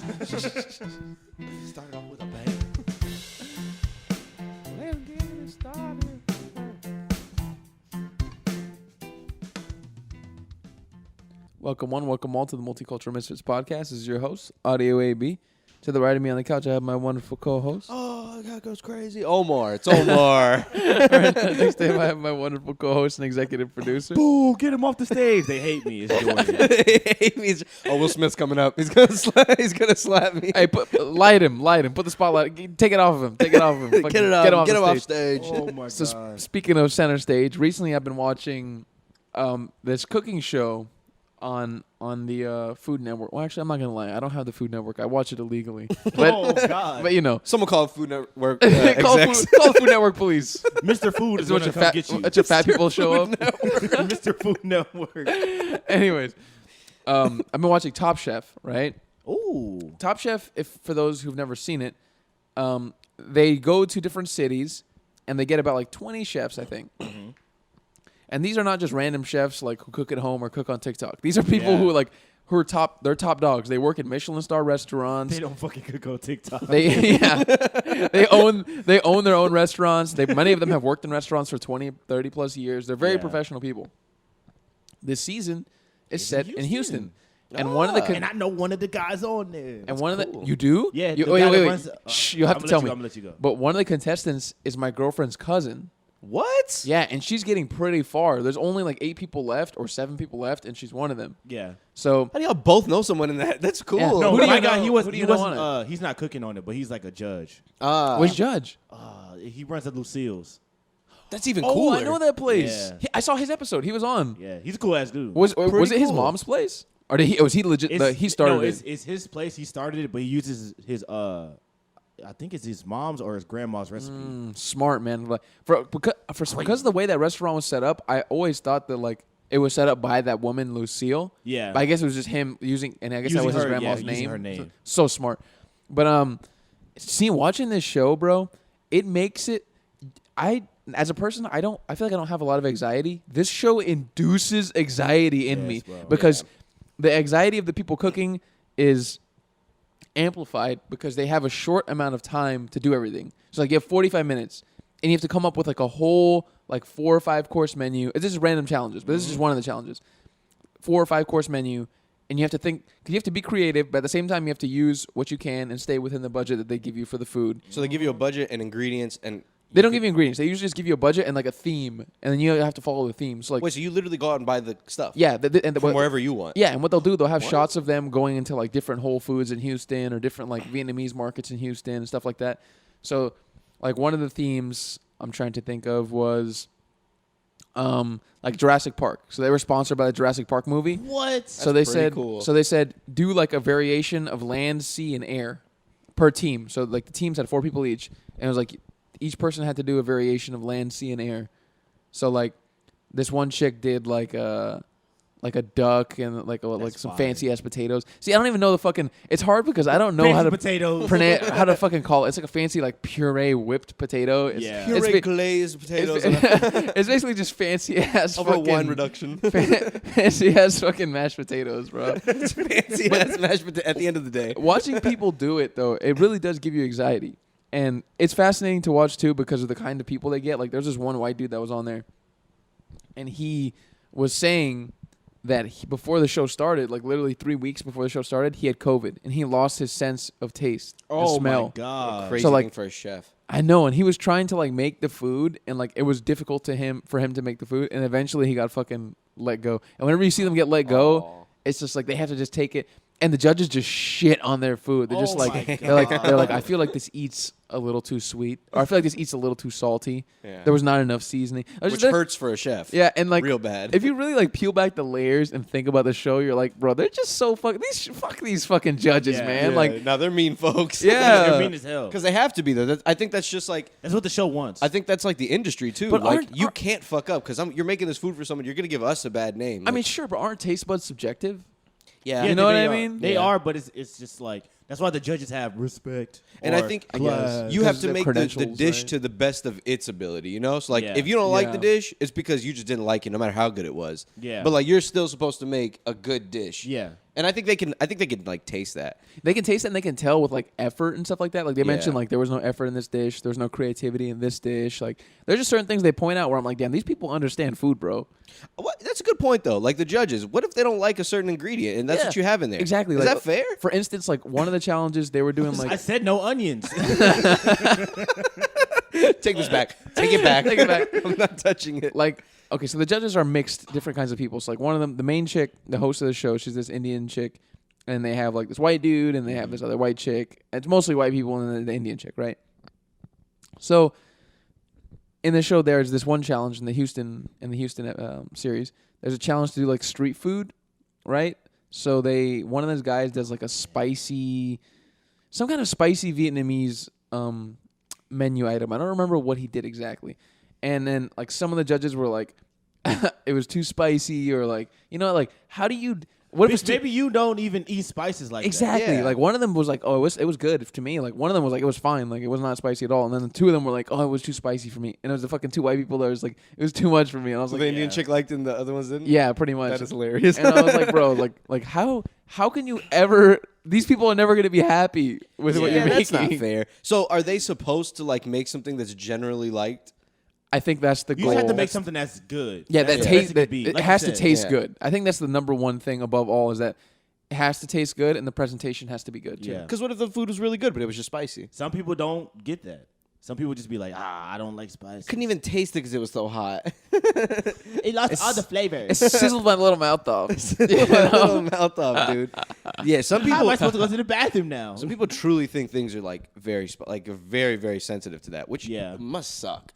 Started off with a bang. Let's get it started. Welcome one, welcome all to the Multicultural Misfits podcast. This is your host, Audio AB. To the right of me on the couch, I have my wonderful co-host. Oh, God goes crazy. Omar. It's Omar. Next to him, I have my wonderful co-host and executive producer. Boo, get him off the stage. They hate me. It's Jordan. They hate me. Oh, Will Smith's coming up. He's gonna slap me. Hey, light him. Put the spotlight. Take it off of him. Get it off. Get him off stage. stage. Oh, my So God. speaking of center stage, recently I've been watching this cooking show on the Food Network. Well, actually, I'm not gonna lie. I don't have the Food Network. I watch it illegally. But, Oh, God. but you know, Someone call Food Network call execs. the Food Network police. Mr. Food is Is what going your to come fat, get you. what your fat people show up. Mr. Food Network. Anyways, I've been watching Top Chef. Right. Ooh. Top Chef. If for those who've never seen it, they go to different cities and they get about like 20 chefs, I think. Mm-hmm. And these are not just random chefs like who cook at home or cook on TikTok. These are people who are top. They're top dogs. They work at Michelin star restaurants. They don't fucking cook on TikTok. They own their own restaurants. Many of them have worked in restaurants for 20, 30 plus years. They're very professional people. This season is set in Houston. And one of the and I know one of the guys on there. and one of the you do? Yeah. You, the wait, guy wait, that wait. runs, Shh, you have to tell me. I'm gonna let you go. But one of the contestants is my girlfriend's cousin. What? Yeah, and she's getting pretty far. There's only like 8 people left or 7 people left, and she's one of them. Yeah. So How do y'all both know someone in that? That's cool. Yeah. No, Who do my you guy, know- he was. who do He you know wasn't. on He's not cooking on it, but he's like a judge. which judge? He runs at Lucille's. That's even Oh, cooler. I know that place. Yeah. I saw his episode. He was on. Yeah, he's a cool ass dude. Was it his cool. mom's place? Or did he? Was he legit? He started No, it. it's his place. He started it, but he uses his I think it's his mom's or his grandma's recipe. Smart, man. Like, because of the way that restaurant was set up, I always thought that like it was set up by that woman Lucille. Yeah. But I guess it was just him using, and I guess Using that was his her- grandma's yeah, using name. her name. So smart. But watching this show, bro, it makes it. As a person, I feel like I don't have a lot of anxiety. This show induces anxiety in me bro. because the anxiety of the people cooking is amplified because they have a short amount of time to do everything. So like you have 45 minutes and you have to come up with like a whole like 4 or 5 course menu. This is random challenges, but this is just one of the challenges. 4 or 5 course menu, and you have to think, because you have to be creative, but at the same time you have to use what you can and stay within the budget that they give you for the food. So they give you a budget and ingredients and... They don't give you ingredients. They usually just give you a budget and like a theme, and then you have to follow the theme. So like, Wait, so you literally go out and buy the stuff? yeah, From wherever you want? Yeah, and what they'll do, they'll have shots of them going into like different Whole Foods in Houston or different like Vietnamese markets in Houston and stuff like that. So like one of the themes I'm trying to think of was like Jurassic Park. So they were sponsored by the Jurassic Park movie. What? So they pretty said cool. so they said do like a variation of land, sea, and air per team. So like the teams had 4 people each, and it was like each person had to do a variation of land, sea, and air. So like this one chick did like a duck and like some fire. fancy ass potatoes. See, I don't even know the fucking. It's hard because I don't know how to potatoes. how to fucking call it. It's like a fancy like puree whipped potato. It's, Yeah. it's, Puree ba- glazed potatoes it's basically just fancy ass over a fucking wine reduction. fancy ass fucking mashed potatoes, bro. Fancy ass mashed potato at the end of the day. Watching people do it though, it really does give you anxiety. And it's fascinating to watch too because of the kind of people they get. Like there's this one white dude that was on there, and he was saying that before the show started, like literally 3 weeks before the show started, he had COVID and he lost his sense of taste and smell. my god. Crazy So, like- thing for a chef. I know, and he was trying to like make the food, and like it was difficult for him to make the food, and eventually he got fucking let go. And whenever you see them get let go, Aw. it's just like they have to just take it. And the judges just shit on their food. They're just Oh like my they're like God. I feel like this eats a little too sweet, or I feel like this eats a little too salty. Yeah. There was not enough seasoning. I was Which just- hurts for a chef. Yeah, and like real bad. If you really like peel back the layers and think about the show, you're like, bro, they're just so fuck these fucking judges, Yeah. man. Yeah, Like, now they're mean folks. Yeah. They're mean as hell. Because they have to be though. I think that's just like That's what the show wants. I think that's like the industry too. But like aren't- you can't fuck up because you're making this food for someone. You're gonna give us a bad name. I Like, mean, sure, but aren't taste buds subjective? yeah, you know what I are. mean? They Yeah. are, but it's just like that's why the judges have respect. And I or think class. you have Because to of make the credentials, dish right? to the best of its ability. You know, so like Yeah. if you don't like the Yeah. dish, it's because you just didn't like it, no matter how good it was. Yeah. But like you're still supposed to make a good dish. Yeah. And I think they can like taste that. They can taste it and they can tell with like effort and stuff like that. Like they mentioned, Yeah. like there was no effort in this dish, there was no creativity in this dish. Like there's just certain things they point out where I'm like, damn, these people understand food, bro. What? That's a good point though. Like the judges, what if they don't like a certain ingredient and that's Yeah, what you have in there? exactly. Is Like, that fair? For instance, like one of the challenges they were doing, like I said no onions. Take this back. Take it back. Take it back. I'm not touching it. like okay, so the judges are mixed, different kinds of people. So like one of them, the main chick, the host of the show, she's this Indian chick, and they have like this white dude, and they have this other white chick. It's mostly white people and then the Indian chick, right? So in the show, there's this one challenge in the Houston series. There's a challenge to do like street food, right? So one of those guys does like some kind of spicy Vietnamese menu item. I don't remember what he did exactly. And then like some of the judges were like, it was too spicy, or like, you know, like how do you? What if it's Maybe you don't even eat spices like exactly? Yeah. Like one of them was like, oh, it was good to me. Like one of them was like, it was fine. Like it was not spicy at all. And then the two of them were like, oh, it was too spicy for me. And it was the fucking two white people that was like, it was too much for me. And I was So like, the Indian chick liked it and the other ones didn't? yeah, pretty much. That is hilarious. And I was like, bro, like how can you ever? These people are never going to be happy with what you're that's making. not fair. So are they supposed to like make something that's generally liked? I think that's the You goal. just have to make something that's good. Yeah, That's that the taste. best it That, could be. it Like you has to said. taste Yeah. good. I think that's the number one thing above all is that it has to taste good and the presentation has to be good too. Yeah. Because what if the food was really good, but it was just spicy? Some people don't get that. Some people just be like, I don't like spice. Couldn't even taste it because it was so hot. It lost all the It flavors. sizzled my little mouth off. My little mouth off, dude. Yeah, some How am I people. supposed to go to the bathroom now? Some people truly think things are like very, very, very sensitive to that, which Yeah. must suck.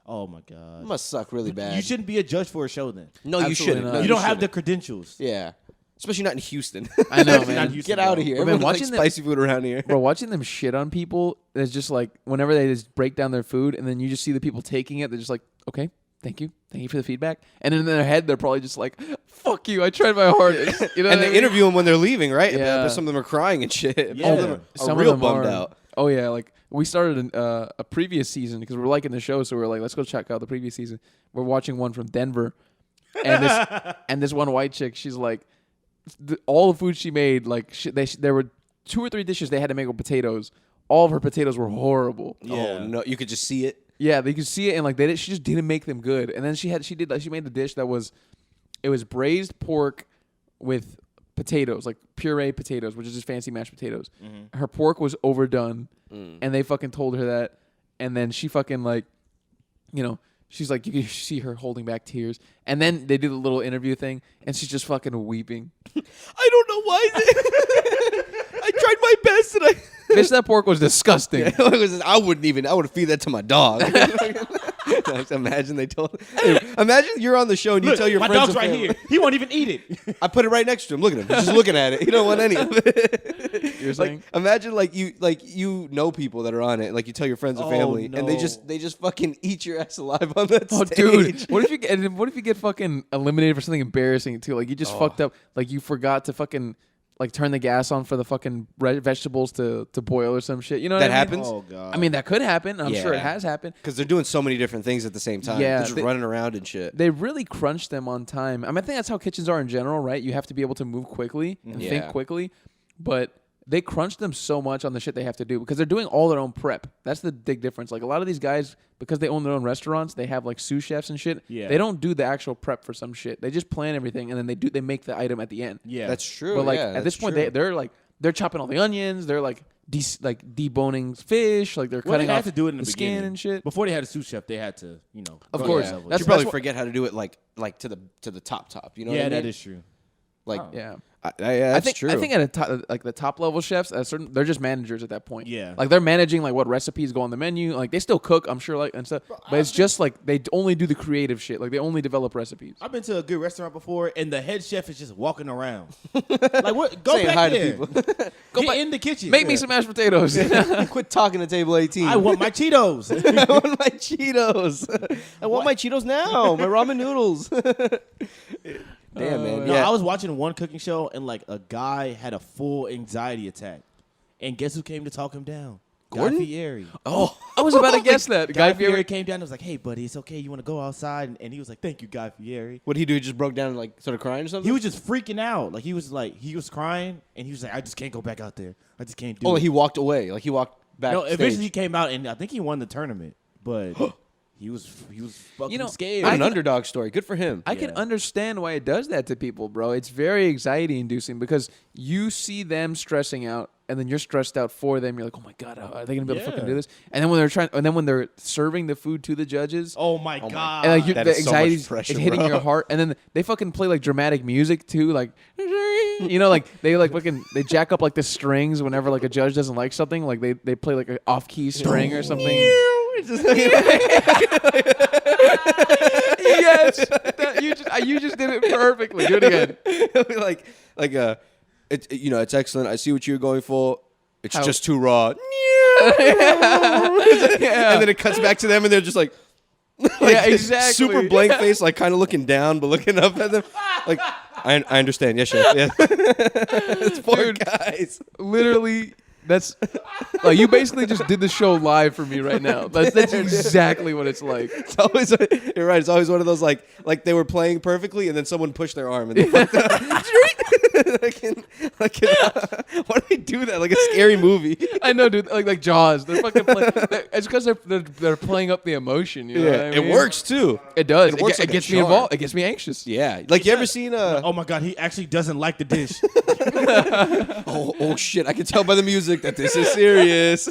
Oh my god. Must suck really bad. You shouldn't be a judge for a show then. No, you Absolutely shouldn't. not. No, You don't have the shouldn't. credentials. Yeah, especially not in Houston. I know, Not man. Houston, Get out of bro. here. But man, Everyone likes watching them- spicy food around here. Bro, watching them shit on people is just like whenever they just break down their food and then you just see the people taking it, they're just like, okay, thank you for the feedback. And in their head, they're probably just like, fuck you, I tried my hardest. You know And what I they mean? interview them when they're leaving, right? Yeah. But some of them are crying and shit. Yeah. Some of them are Some real of them bummed are. out. Oh yeah, like we started a previous season because we were liking the show, so we were like, let's go check out the previous season. We're watching one from Denver, and this one white chick, she's like, all the food she made, like there were 2 or 3 dishes they had to make with potatoes. All of her potatoes were horrible. Yeah. Oh no, you could just see it. Yeah, they could see it, and like she just didn't make them good. And then she made the dish that was braised pork with potatoes, like puree potatoes, which is just fancy mashed potatoes. Mm-hmm. Her pork was overdone, and they fucking told her that, and then she fucking like, you know, she's like, you can see her holding back tears, and then they do the little interview thing, and she's just fucking weeping. I don't know why. I tried my best, and Bitch, that pork was disgusting. I would feed that to my dog. Imagine they told. Imagine you're on the show and you Look, tell your my friends. dog's and right family, here. He won't even eat it. I put it right next to him. Look at him. He's just looking at it. He don't want any of it. You're saying? Like, imagine you know people that are on it. Like you tell your friends and Oh, family, and they no. just fucking eat your ass alive on that Oh, stage. dude! What if you get fucking eliminated for something embarrassing too? Like you just fucked up. Like you forgot to fucking like turn the gas on for the fucking vegetables to boil or some shit. You know what That I mean? happens? Oh god. I mean, that could happen. I'm sure it Yeah. has happened. Because they're doing so many different things at the same time. Yeah, they're just they- running around and shit. They really crunch them on time. I mean, I think that's how kitchens are in general, right? You have to be able to move quickly and think Yeah. quickly, but they crunch them so much on the shit they have to do because they're doing all their own prep. That's the big difference. Like a lot of these guys, because they own their own restaurants, they have like sous chefs and shit. Yeah. They don't do the actual prep for some shit. They just plan everything and then they make the item at the end. yeah. That's true. But like yeah, at this that's point, true. they're chopping all the onions. They're like deboning fish. Like they're Well, they cutting had off to do it in the skin beginning and shit. Before they had a sous chef, they had to, Of go to course. that level. That's you probably what- forget how to do it like to the top. You know? yeah, what I mean? that is true. Like Yeah. yeah, that's I think true. I think at a like the top level chefs, they're just managers at that point. Yeah. like they're managing like what recipes go on the menu. Like they still cook, I'm sure, like and stuff. But it's just like they only do the creative shit. Like they only develop recipes. I've been to a good restaurant before, and the head chef is just walking around. Like, what? Go Saying back hi to there. people. Get back- in the kitchen. Make me some mashed potatoes. Quit talking to table 18. I want my Cheetos. I want my Cheetos. I want my Cheetos now. My ramen noodles. Damn, man. No, Yeah. I was watching one cooking show, and like a guy had a full anxiety attack, and guess who came to talk him down? Gordon? Guy Fieri. Oh, I was about to guess that. Guy Fieri came down and was like, hey, buddy, it's okay. You want to go outside? And he was like, thank you, Guy Fieri. what did he do? He just broke down and like started crying or something? He was just freaking out. Like, he was crying, and he was like, I just can't go back out there. I just can't do Oh, it. he walked away. Like he walked back. No, eventually he came out, and I think he won the tournament. But he was fucking scared. What an underdog story. Good for him. I can understand why it does that to people, bro. It's very anxiety inducing because you see them stressing out and then you're stressed out for them. You're like, oh my God, are they going to be able to fucking do this? And then when they're serving the food to the judges, Oh my God. and like that the is so much anxiety pressure, is hitting bro. your heart, and then they fucking play like dramatic music too, like like they like fucking they jack up like the strings whenever like a judge doesn't like something, like they play like an off key string or something. Yes, you just did it perfectly. Do it again. It's excellent. I see what you're going for. It's How- just too raw. Yeah. And then it cuts back to them, and they're just like, Yeah, exactly. super blank face, like kind of looking down, but looking up at them. Like, I understand. Yes, chef. Yeah. It's poor Dude. guys. Literally, that's like you basically just did the show live for me right now. That's exactly what it's like. It's always, you're right. It's always one of those like they were playing perfectly, and then someone pushed their arm, and they fucked up. Why do they do that? Like a scary movie. I know, dude. Like Jaws. They're fucking. It's because they're playing up the emotion. You know what I mean? It works too. It does. It works It like a gets me charm. involved. It gets me anxious. Yeah, like you ever seen Oh my God, he actually doesn't like the dish. oh shit, I can tell by the music that this is serious.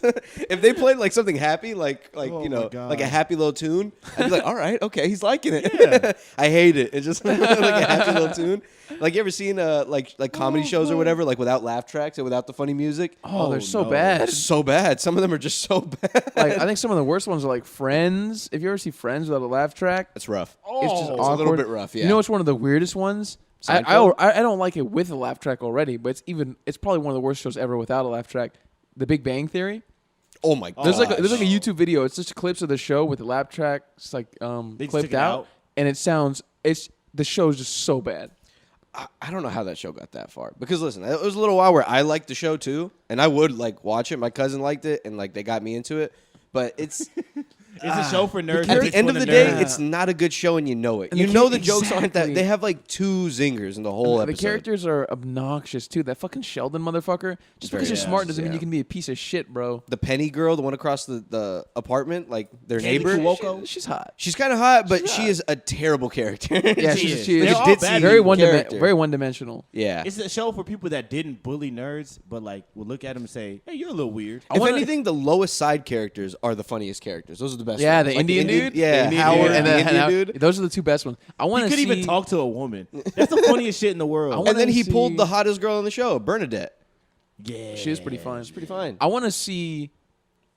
If they played like something happy, like Oh my God. like a happy little tune, I'd be like, all right, okay, he's liking it. Yeah. I hate it. It's just like a happy little tune. Like you ever seen like comedy shows or whatever, like without laugh tracks and without the funny music? Oh, they're so no. bad. So bad. Some of them are just so bad. Like I think some of the worst ones are like Friends. If you ever see Friends without a laugh track, That's rough. it's just It's awkward. a little bit rough. Yeah. You know what's one of the weirdest ones? Seinfeld? I don't like it with a laugh track already, but it's probably one of the worst shows ever without a laugh track. The Big Bang Theory. Oh my god. There's like a YouTube video. It's just clips of the show with the laugh tracks like They just took clipped it out, out? and the show's just so bad. I don't know how that show got that far. Because listen, it was a little while where I liked the show too, and I would like watch it. My cousin liked it, and like they got me into it. But it's It's a show for nerds. at It's the end for of the day, nerds. it's not a good show, and you know it. And You the know char- the jokes aren't that. Exactly. They have like 2 zingers in the whole The episode. characters are obnoxious too. That fucking Sheldon motherfucker. Just because Very you're smart obnoxious, doesn't mean yeah. you can be a piece of shit, bro. The Penny girl, the one across the apartment, like their Candy neighbor. Cuoco? She's hot. She's kind of hot, but she is a terrible character. Yeah, She she is. is. They're all Ditzy, bad very people. Character. very one dimensional. Yeah. It's a show for people that didn't bully nerds, but like will look at them and say, "Hey, you're a little weird." If anything, the lowest side characters are the funniest characters. Those are the best. Yeah, ones. the Like Indian dude. Yeah, The Indian Howard, dude, and the then Indian Howard. dude. Those are the 2 best ones. I want He to could see. even talk to a woman. That's the funniest shit in the world. wanna And then he see- pulled the hottest girl on the show, Bernadette. Yeah, She is pretty fun. It's pretty fine. I want to see.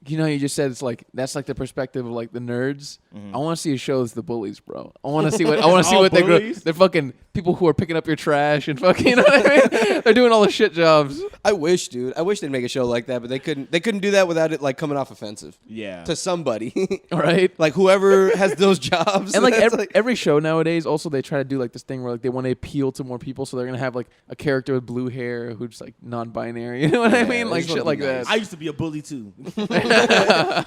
You know, you just said it's like that's like the perspective of like the nerds. I want to see a show that's the bullies, bro. I want to see what All they're bullies? they're fucking people who are picking up your trash and fucking. You know what I mean? They're doing all the shit jobs. I wish, dude. I wish they'd make a show like that, but they couldn't. They couldn't do that without it like coming off offensive Yeah. to somebody. All right. Like whoever has those jobs. And like that's every show nowadays, also they try to do like this thing where like they want to appeal to more people, so they're gonna have like a character with blue hair who's like non-binary. You know what I Yeah, mean? they Like just wanna shit be like nice. that. I used to be a bully too.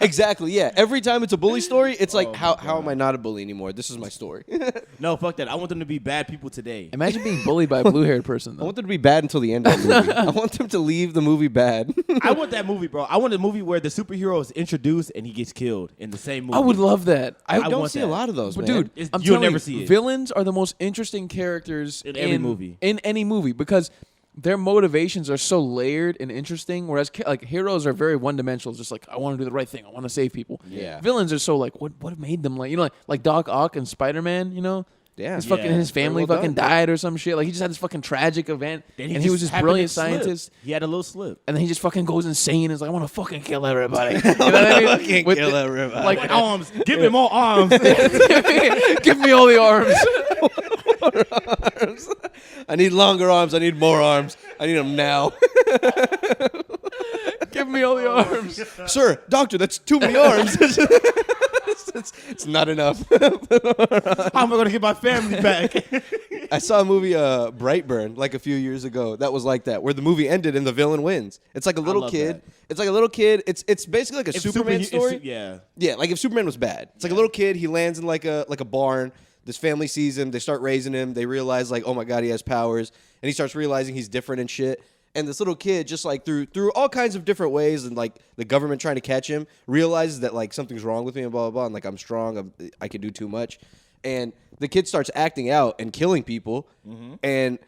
exactly. Yeah. Every time it's a bully story, it's like Oh my how am I not a bully anymore? This is my story. No, fuck that. I want them to be bad people today. Imagine being bullied by a blue-haired person. I Though. want them to be bad until the end of the movie. I want them to leave the movie bad. I want that movie, bro. I want a movie where the superhero is introduced and he gets killed in the same movie. I would love that. I I don't want see that. a lot of those, But man. dude, It's- I'm you'll telling never you, see it. villains are the most interesting characters In every movie. In any movie because their motivations are so layered and interesting. Whereas like heroes are very one-dimensional. Just like I want to do the right thing. I want to save people. Yeah. Villains are so like what made them like like Doc Ock and Spider-Man. You know. Yeah. His fucking Yeah. his family Very well fucking done. died or some shit. Like he just had this fucking tragic event, Then and he was this happened brilliant to slip. scientist. He had a little slip. And then he just fucking goes insane. And is like, I want to fucking kill everybody. You know what I mean? Fucking With kill the- everybody. Like Like arms. Give me more arms. give me all the arms. I need longer arms. I need more arms. I need them now. Give me all the arms. Sir, doctor, that's too many arms. it's not enough. How am I gonna get my family back? I saw a movie, Brightburn, like a few years ago. That was like that, where the movie ended and the villain wins. It's like a little love kid. that. It's like a little kid. It's basically like a If Superman story. yeah. Yeah, like if Superman was bad. It's like a little kid. He lands in like a barn. This family sees him. They start raising him. They realize like, oh my god, he has powers, and he starts realizing he's different and shit. And this little kid, just like through all kinds of different ways, and like the government trying to catch him, realizes that like something's wrong with me and blah blah blah. And like I'm strong. I can do too much. And the kid starts acting out and killing people. And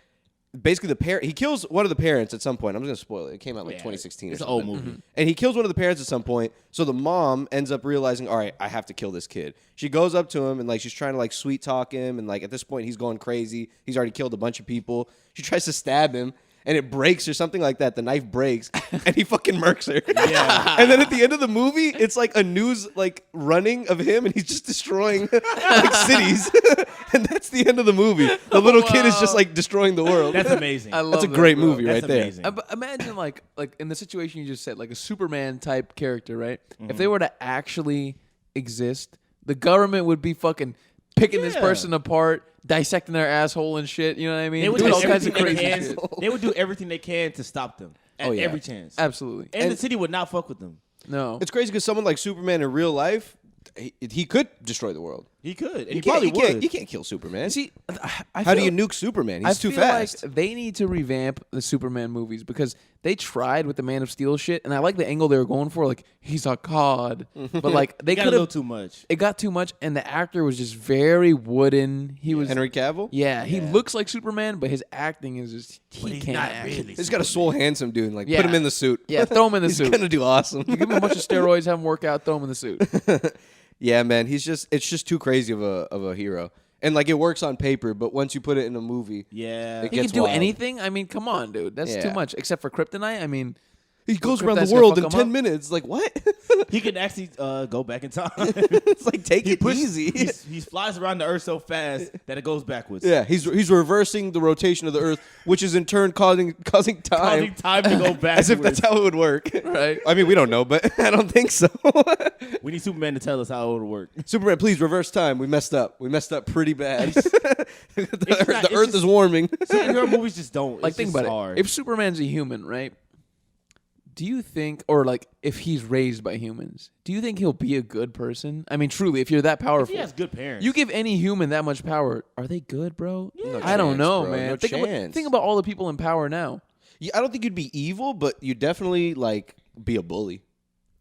basically he kills one of the parents at some point. I'm just gonna spoil it. It came out like 2016. It's or an old something. movie. And he kills one of the parents at some point. So the mom ends up realizing, all right, I have to kill this kid. She goes up to him and like she's trying to like sweet talk him. And like at this point he's going crazy. He's already killed a bunch of people. She tries to stab him. And it breaks or something like that. The knife breaks, and he fucking murks her. Yeah. And then at the end of the movie, it's like a news like running of him, and he's just destroying like cities. And that's the end of the movie. The little kid is just like destroying the world. That's amazing. I love That's a that, great bro. movie That's right there. amazing. Imagine like in the situation you just said, like a Superman type character, right? If they were to actually exist, the government would be fucking picking this Yeah. person apart, dissecting their asshole and shit. You know what I mean? They would Doing do all kinds of everything they crazy can. shit. They would do everything they can to stop them at Oh, yeah. every chance. Absolutely. And the city would not fuck with them. No. It's crazy because someone like Superman in real life, he could destroy the world. He could. And You he can't, probably you, can't, would. you can't kill Superman. See, I How do feel- you nuke Superman? I He's too feel fast. like they need to revamp the Superman movies because they tried with the Man of Steel shit, and I like the angle they were going for. Like he's a god, but like they got a could little have. too much. It got too much, and the actor was just very wooden. He was Henry Cavill? Yeah, he looks like Superman, but his acting is just But he he's can't not act. really. He's got a swole, handsome dude. Like, Yeah. put him in the suit. Yeah, throw him in the He's suit. gonna do awesome. Give him a bunch of steroids, have him work out, throw him in the suit. Yeah, man. It's just too crazy of a hero. And like it works on paper, but once you put it in a movie, Yeah. It He can gets do wild. anything. I mean, come on, dude. That's Yeah. too much. Except for kryptonite. I mean, he goes Well, around that's the gonna world fuck in him 10 up. minutes. Like what? He can actually go back in time. It's like take it easy. He flies around the earth so fast that it goes backwards. Yeah, he's reversing the rotation of the Earth, which is in turn causing time, Causing time to go backwards. as if that's how it would work. right? I mean, we don't know, but I don't think so. We need Superman to tell us how it would work. Superman, please reverse time. We messed up. We messed up pretty bad. It's The Earth is warming. Superhero movies just don't. Like, It's think just about hard. it. If Superman's a human, right? Do you think, or like, if he's raised by humans, do you think he'll be a good person? I mean, truly, if you're that If powerful, he has good parents. you give any human that much power, are they good, bro? No I don't chance, know, bro. man. No chance. Think about all the people in power now. Yeah, I don't think you'd be evil, but you definitely like be a bully.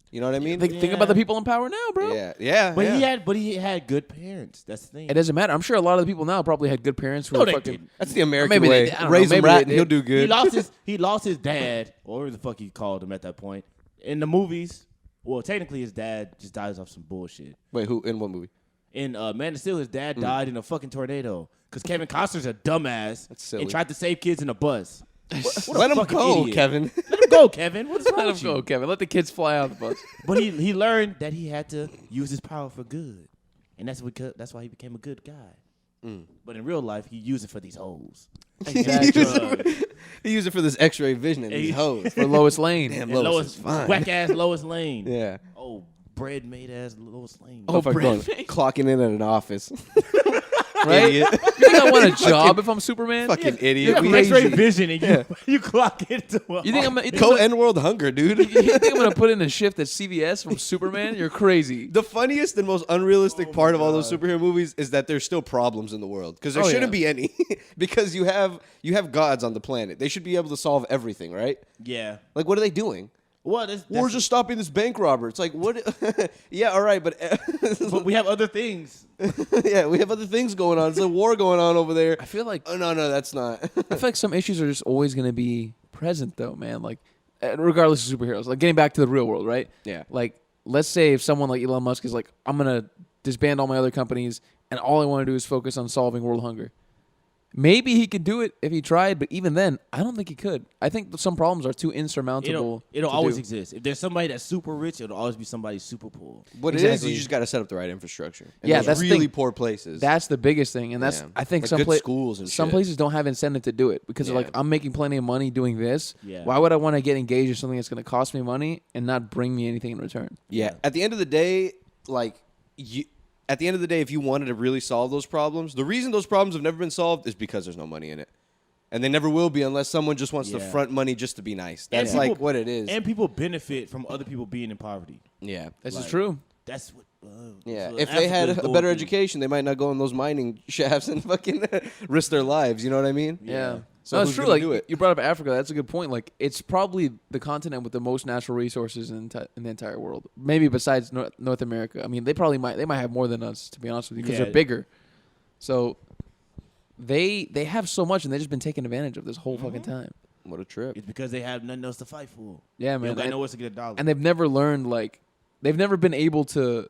You know what I mean? Think about the people in power now, bro. yeah. But yeah. he had good parents. That's the thing. It doesn't matter. I'm sure a lot of the people now probably had good parents who No, were they fucking. didn't. That's the American Maybe they way. did. I don't Raise know. him Maybe right, they and he'll did. do good. He lost his dad, or whatever the fuck he called him at that point. In the movies, well, technically his dad just dies off some bullshit. Wait, who? In what movie? In Man of Steel, his dad died in a fucking tornado because Kevin Costner's a dumbass That's silly. and tried to save kids in a bus. What a Let him fucking go, idiot. Kevin. Let him go, Kevin. What's wrong Let with him go, you? Kevin. Let the kids fly out the bus. But he learned that he had to use his power for good, and that's why he became a good guy. But in real life, he used it for these hoes. Exactly. He used it for this X-ray vision and these hoes. For Lois Lane. Damn, And Lois is fine. whack ass Lois Lane. Yeah. Oh, bread made ass Lois Lane. Oh, If I'm Brad going, Pitt. clocking in at an office. Right? Idiot. You think I want a job if I'm Superman? Fucking you idiot. have Crazy. X-ray vision and you clock into a You think I'm? You think Go I'm end world hunger, dude. you think I'm gonna put in a shift at CVS from Superman? You're crazy. The funniest and most unrealistic part of all those superhero movies is that there's still problems in the world because there Oh, shouldn't yeah. be any because you have gods on the planet. They should be able to solve everything, right? Yeah. Like, what are they doing? Well, We're just stopping this bank robber. It's like, what? Yeah, all right, but but we have other things. yeah, we have other things going on. There's a war going on over there. I feel like Oh no, that's not. I feel like some issues are just always gonna be present, though, man. Like, regardless of superheroes. Like, getting back to the real world, right? Yeah. Like, let's say if someone like Elon Musk is like, I'm gonna disband all my other companies, and all I want to do is focus on solving world hunger. Maybe he could do it if he tried, but even then, I don't think he could. I think some problems are too insurmountable. It'll to always do. exist. If there's somebody that's super rich, it'll always be somebody super poor. What it is, Exactly. you just got to set up the right infrastructure. And Yeah, those that's the really thing. poor places. That's the biggest thing, and that's Yeah. I think Like some good schools and some shit. places don't have incentive to do it because they're Yeah. like, I'm making plenty of money doing this. Yeah. Why would I want to get engaged in something that's going to cost me money and not bring me anything in return? Yeah. At the end of the day, like at the end of the day, if you wanted to really solve those problems, the reason those problems have never been solved is because there's no money in it. And they never will be unless someone just wants to front money just to be nice. That's like what it is. And people benefit from other people being in poverty. Yeah. This is true. That's what. Yeah, what if they had Africa's a better going education, they might not go in those mining shafts and fucking risk their lives. You know what I mean? Yeah. So No, it's who's true. gonna Like do it? you brought up Africa. That's a good point. Like it's probably the continent with the most natural resources in the entire world. Maybe besides North America. I mean, they might have more than us, to be honest with you, because Yeah. they're bigger. So they have so much, and they've just been taking advantage of this whole fucking time. What a trip. It's because they have nothing else to fight for. Yeah, They man. don't got nowhere to get a dollar. And they've never learned they've never been able to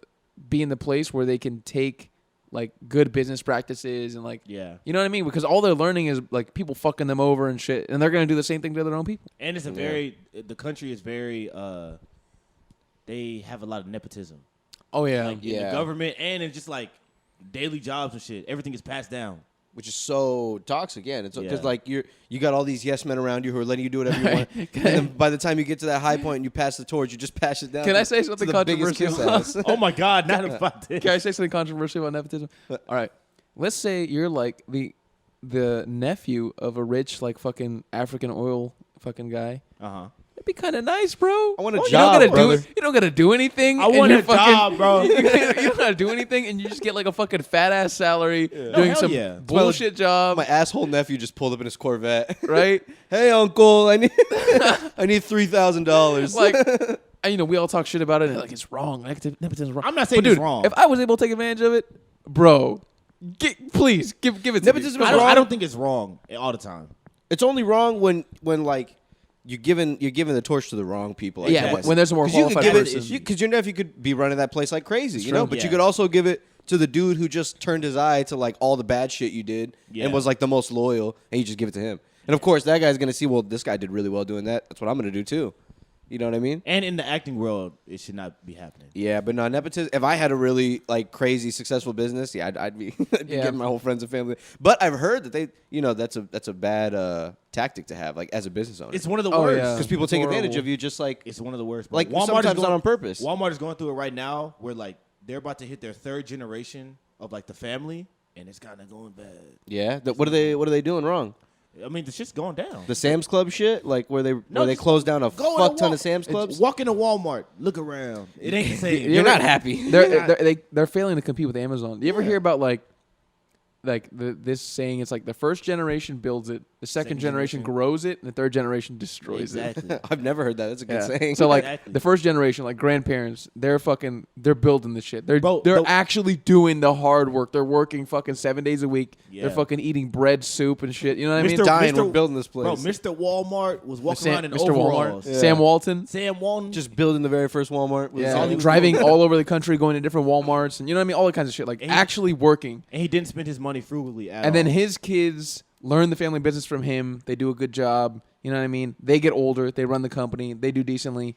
be in the place where they can take like good business practices and yeah. you know what I mean? Because all they're learning is like people fucking them over and shit, and they're gonna do the same thing to their own people. And it's the country is very, they have a lot of nepotism. Oh yeah, Like in the government and in just like daily jobs and shit. Everything is passed down. Which is so toxic. Yeah, it's because Yeah. like you got all these yes men around you who are letting you do whatever you want. And then by the time you get to that high point and you pass the torch, you just pass it down. Can to- I say to something the biggest controversial? kiss ass. Oh my God, not about this. Can I say something controversial about nepotism? All right, let's say you're like the nephew of a rich like fucking African oil fucking guy. Uh-huh. It'd be kind of nice, bro. I want a You job, don't gotta brother. you don't gotta do anything. I and want you're a job, bro. You don't gotta do anything, and you just get like a fucking fat ass salary doing hell some yeah. bullshit job, My asshole nephew just pulled up in his Corvette. right? Hey, uncle, I need $3,000. Like, and, you know, we all talk shit about it, and like it's wrong. Nepotism's wrong. I'm not saying But, dude, it's wrong. If I was able to take advantage of it, bro, please give it to Nepotism me. is I don't think it's wrong all the time. It's only wrong when like you're giving the torch to the wrong people. I Yeah, guess. when there's a more 'Cause you could qualified give person. because your nephew could be running that place like crazy, you true. know. But you Yeah. could also give it to the dude who just turned his eye to like all the bad shit you did Yeah. and was like the most loyal, and you just give it to him. And of course, that guy's gonna see, well, this guy did really well doing that. That's what I'm gonna do too. You know what I mean? And in the acting world, it should not be happening. Yeah, but no, nepotism. If I had a really like crazy successful business, yeah, I'd be, I'd be Yeah. getting my whole friends and family. But I've heard that they, you know, that's a bad tactic to have, like as a business owner, It's one of the Oh, worst. yeah. because people take Horrible. advantage of you. Just like It's one of the worst. Like, Walmart sometimes is going, not on purpose. Walmart is going through it right now where like they're about to hit their third generation of like the family, and it's kind of going bad. yeah, what are they doing wrong? I mean, the shit's going down. The Sam's Club shit, like where they just closed down a go in fuck a ton Wal- of Sam's Clubs. Walk into Walmart, look around. It ain't the same. You're not happy. They're failing to compete with Amazon. Do you ever hear about like this saying? It's like the first generation builds it, the second generation grows it, and the third generation destroys it. Exactly. I've never heard that. That's a good Yeah. saying. So like Exactly. the first generation, like grandparents, they're building the shit. They're Bro, they're actually doing the hard work. They're working fucking 7 days a week. Yeah. They're fucking eating bread, soup, and shit. You know what I mean? Mr. dying, we're building this place. Bro, Mr. Walmart was walking Sam, around in Mr. overalls. Walmart, Sam Walton. Sam Walton. Just building the very first Walmart. Yeah, all he was driving doing. all over the country, going to different WalMarts, and you know what I mean, all that kinds of shit. Like And he- actually working. and he didn't spend his money frugally at And all. then his kids learn the family business from him. They do a good job. You know what I mean? They get older. They run the company. They do decently.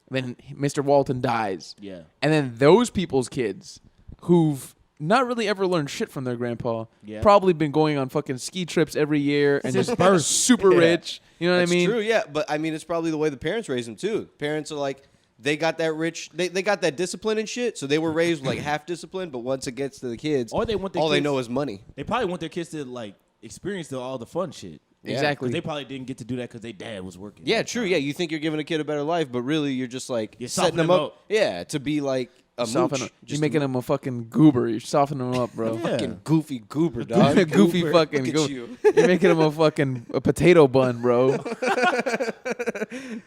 Then Mr. Walton dies. Yeah. And then those people's kids who've not really ever learned shit from their grandpa, Yeah. probably been going on fucking ski trips every year and Since just birth. super rich. You know what That's I mean? true, yeah. But I mean, it's probably the way the parents raised them too. Parents are like, they got that rich, they got that discipline and shit. So they were raised like half disciplined. But once it gets to the kids, Or they want their all they kids- know is money. They probably want their kids to like experience all the fun shit. Exactly. 'Cause they probably didn't get to do that because their dad was working. Yeah, all the true. time. Yeah, you think you're giving a kid a better life, but really you're just like You're setting them softening up. Yeah, to be like a Soften mooch. him. You're Just making him a fucking goober. You're softening him up, bro. Yeah. fucking goofy goober, dog. Goofy Goober. fucking Look at goober. you. You're making him a potato bun, bro.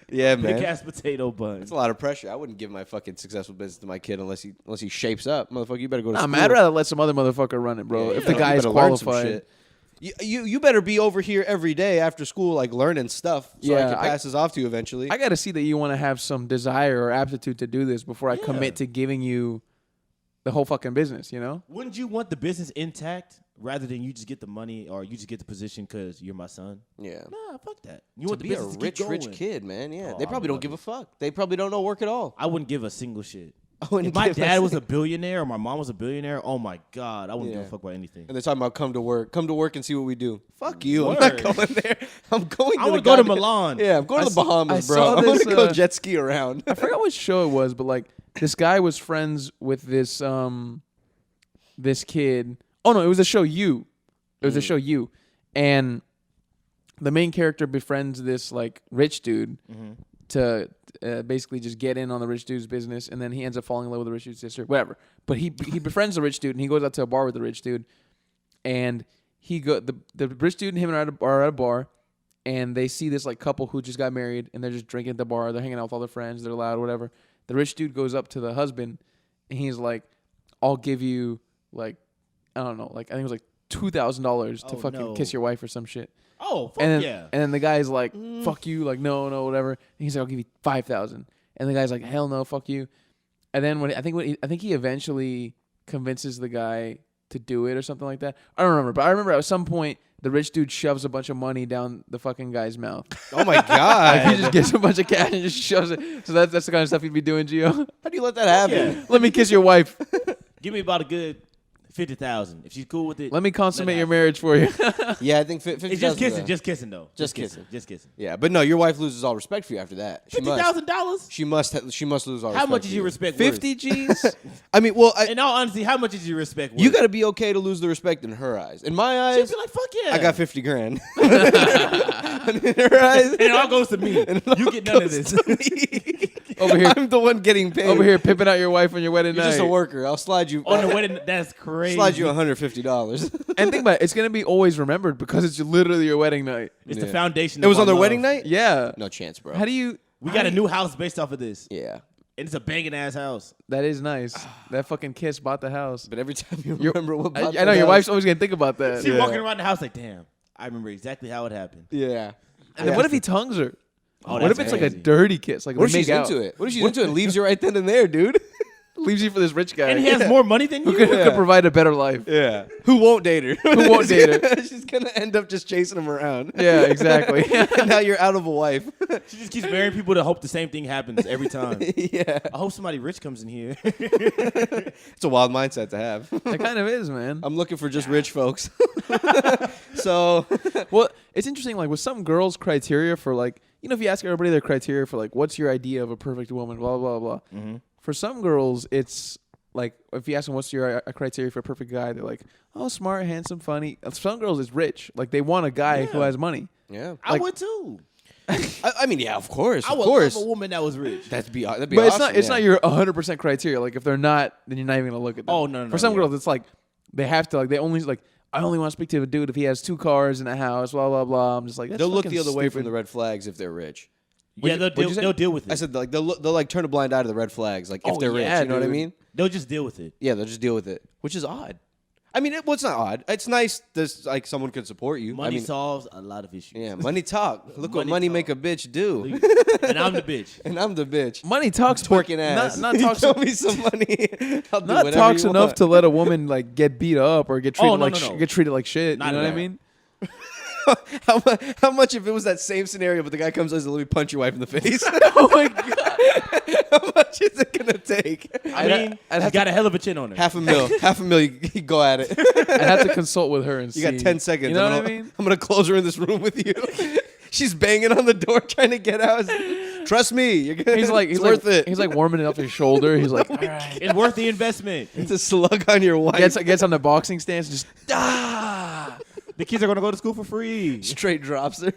Yeah, Big man. ass potato bun. It's a lot of pressure. I wouldn't give my fucking successful business to my kid unless he shapes up. Motherfucker, you better go to Nah, school. man, I'd rather let some other motherfucker run it, bro. Yeah, if the you guy's better learn some qualified. shit. You better be over here every day after school, like learning stuff, so I Yeah, can pass this off to you eventually. I got to see that you want to have some desire or aptitude to do this before I Yeah. commit to giving you the whole fucking business, you know? Wouldn't you want the business intact rather than you just get the money or you just get the position because you're my son? yeah. Nah, fuck that. You To want the be a business to rich, keep rich going. kid, man. Yeah, Oh, they I probably would don't love give it. a fuck. They probably don't know work at all. I wouldn't give a single shit. I wouldn't If my give a dad was a single- billionaire or my mom was a billionaire, oh my God, I wouldn't give Yeah. a fuck about anything. And they're talking about come to work and see what we do. Fuck you. Word. I'm not going there. I'm going. I to wanna the go to goddamn- Milan. Yeah, I'm going to the I Bahamas, saw bro. I'm going this, to go jet ski around. I forgot what show it was, but like this guy was friends with this this kid. Oh no, it was the show You. It was the show You, and the main character befriends this like rich dude to basically just get in on the rich dude's business, and then he ends up falling in love with the rich dude's sister. Whatever. But he befriends the rich dude, and he goes out to a bar with the rich dude, and the rich dude and him are at a bar, and they see this like couple who just got married, and they're just drinking at the bar. They're hanging out with all their friends. They're loud, whatever. The rich dude goes up to the husband, and he's like, "I'll give you like, I don't know, like I think it was like $2,000 to fucking kiss your wife or some shit." Oh, fuck And yeah. then the guy's like, "Fuck you," like no, whatever. And he's like, "I'll give you 5,000." And the guy's like, "Hell no, fuck you." And then I think he eventually convinces the guy to do it or something like that. I don't remember, but I remember at some point the rich dude shoves a bunch of money down the fucking guy's mouth. Oh my god! Like he just gets a bunch of cash and just shoves it. So that's the kind of stuff he'd be doing, Gio. How do you let that happen? Yeah. Let me kiss your wife. Give me about a good 50,000. If she's cool with it, Let me consummate let your her marriage for you. Yeah, I think 50,000. It's just kissing. Just kissing though. Just kissing. Just kissing. Yeah, but no, your wife loses all respect for you after that. She must. $50,000. She must lose all. How respect much for is your you. respect 50 worth? G's? I mean, well, In all honesty, how much is your respect worth? you got to be okay to lose the respect in her eyes. In my She'd eyes, be like, fuck yeah. I got 50 grand. And in her eyes, And it all goes to me. You get none of this. Over here, I'm the one getting paid. over here, pimping out your wife on your wedding You're night. just a worker. I'll slide you. On the wedding, that's crazy. Slide you $150. And think about it, it's gonna be always remembered because it's literally your wedding night. It's Yeah. the foundation. It was of on our their love. wedding night. Yeah. No chance, bro. How do you? We got a new house based off of this. Yeah, And it's a banging ass house. That is nice. That fucking kiss bought the house. but every time you You're- remember what. I know your wife's always gonna think about that. She's Yeah. walking around the house like, damn, I remember exactly how it happened. Yeah. And then what if he tongues her? Oh, What if that's it's like a crazy. dirty kiss? Like What if they she's make out. into it? What if she's into it and leaves you right then and there, dude? Leaves you for this rich guy And he has more money than who you? could provide a better life. Yeah. Who won't date her? Who won't date her? She's gonna end up just chasing him around. Yeah, exactly. And now you're out of a wife. She just keeps marrying people to hope the same thing happens every time. Yeah. I hope somebody rich comes in here. It's a wild mindset to have. It kind of is, man. I'm looking for just rich folks. So Well, it's interesting. Like with some girls' criteria for like, you know, if you ask everybody their criteria for like, what's your idea of a perfect woman, blah blah blah. For some girls, it's like if you ask them what's your criteria for a perfect guy, they're like, oh, smart, handsome, funny. Some girls is rich. Like they want a guy who Yeah. has money. yeah. I would too. I mean, yeah, of course. I Of would course. love a woman that was rich. That'd be But awesome. it's yeah. not your 100% criteria. Like if they're not, then you're not even gonna look at them. Oh, no, For some yeah. girls, it's like they have to. Like they only like. I only want to speak to a dude if he has 2 cars and a house. Blah blah blah. I'm just like that's They'll look fucking the other way from stupid. the red flags if they're rich. Yeah, they'll deal with it. I said like they'll like turn a blind eye to the red flags like if Oh, they're rich. yeah, You know what I dude. mean? They'll just deal with it. Yeah, they'll just deal with it, which is odd. I mean, it's not odd. It's nice that like someone could support you. Money I mean, solves a lot of issues. yeah, money talk. Look what Money money talk. make a bitch do. And I'm the bitch. And I'm the bitch. Money talks, but Twerking ass. Not talks. Throw me some money. I'll do Not whatever talks you enough want. to let a woman like get beat up or get treated Oh, no, like no, no. get treated like shit. Not You know at what I all. mean? How much if it was that same scenario, but the guy comes and says, "Let me punch your wife in the face"? Oh my god! How much is it gonna take? I mean, she's got a hell of a chin on her. $500,000. You go at it. I'd have to consult with her and see. You got 10 seconds. You know I'm what I gonna- mean? I'm gonna close her in this room with you. She's banging on the door trying to get out. Trust me, you're gonna. He's like, it's worth it. He's like warming it up his shoulder. He's like, all right. It's worth the investment. It's a slug on your wife. Gets on the boxing stance, just The kids are going to go to school for free. Straight drops her.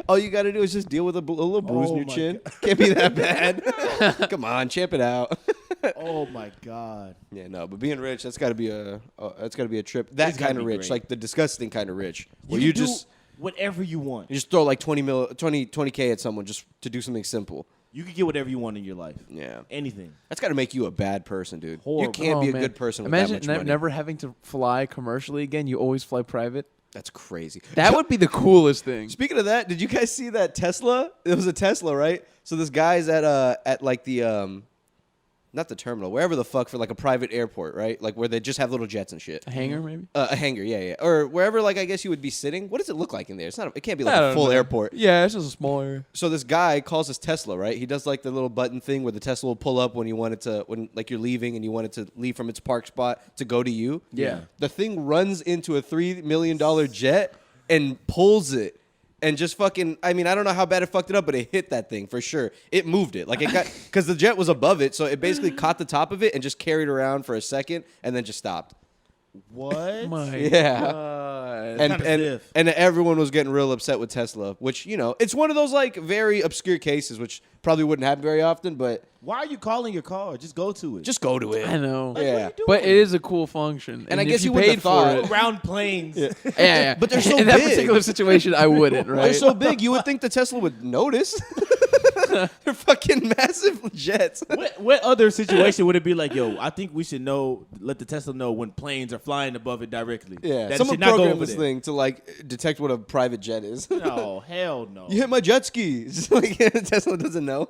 All you got to do is just deal with a little bruise in your my chin. Can't be that bad. Come on, champ it out. Oh my God. Yeah, no, but being rich, that's got to be a trip. That It's gotta kind of be rich, great. like the disgusting kind of rich, where You you can do just whatever you want. throw like 20K at someone just to do something simple. You can get whatever you want in your life. Yeah, Anything. that's got to make you a bad person, dude. Horrible. You can't Oh, be a man. good person with Imagine that much money. never having to fly commercially again. You always fly private. That's crazy. That would be the coolest thing. Speaking of that, did you guys see that Tesla? It was a Tesla, right? So this guy's at like the not the terminal, wherever the fuck, for like a private airport, right? Like where they just have little jets and shit. A hangar, maybe. A hangar, yeah, or wherever. Like I guess you would be sitting. What does it look like in there? It's not. It can't be like I a don't full know. airport. Yeah, it's just a small area. So this guy calls his Tesla, right? He does like the little button thing where the Tesla will pull up when you want it to, when like you're leaving and you want it to leave from its park spot to go to you. Yeah. The thing runs into a $3 million jet and pulls it and just fucking. I mean, I don't know how bad it fucked it up, but it hit that thing for sure. It moved it, like it got because the jet was above it, so it basically caught the top of it and just carried around for a second and then just stopped. What? Yeah. God. And everyone was getting real upset with Tesla, which, you know, it's one of those like very obscure cases, which probably wouldn't happen very often, but Why are you calling your car? Just go to it. just go to it. I know. Like, Yeah. what are you But it doing? is a cool function. And I if guess you paid wouldn't have thought. for it. around planes. Yeah. But they're so in that big. particular situation, I wouldn't, right? They're so big, you would think the Tesla would notice. They're fucking massive jets. What other situation would it be like, yo, I think we should let the Tesla know when planes are flying above it directly. Yeah, That it someone should not go programmed over this there. thing to like detect what a private jet is. No, hell no. You hit my jet ski. It's just like Tesla doesn't know.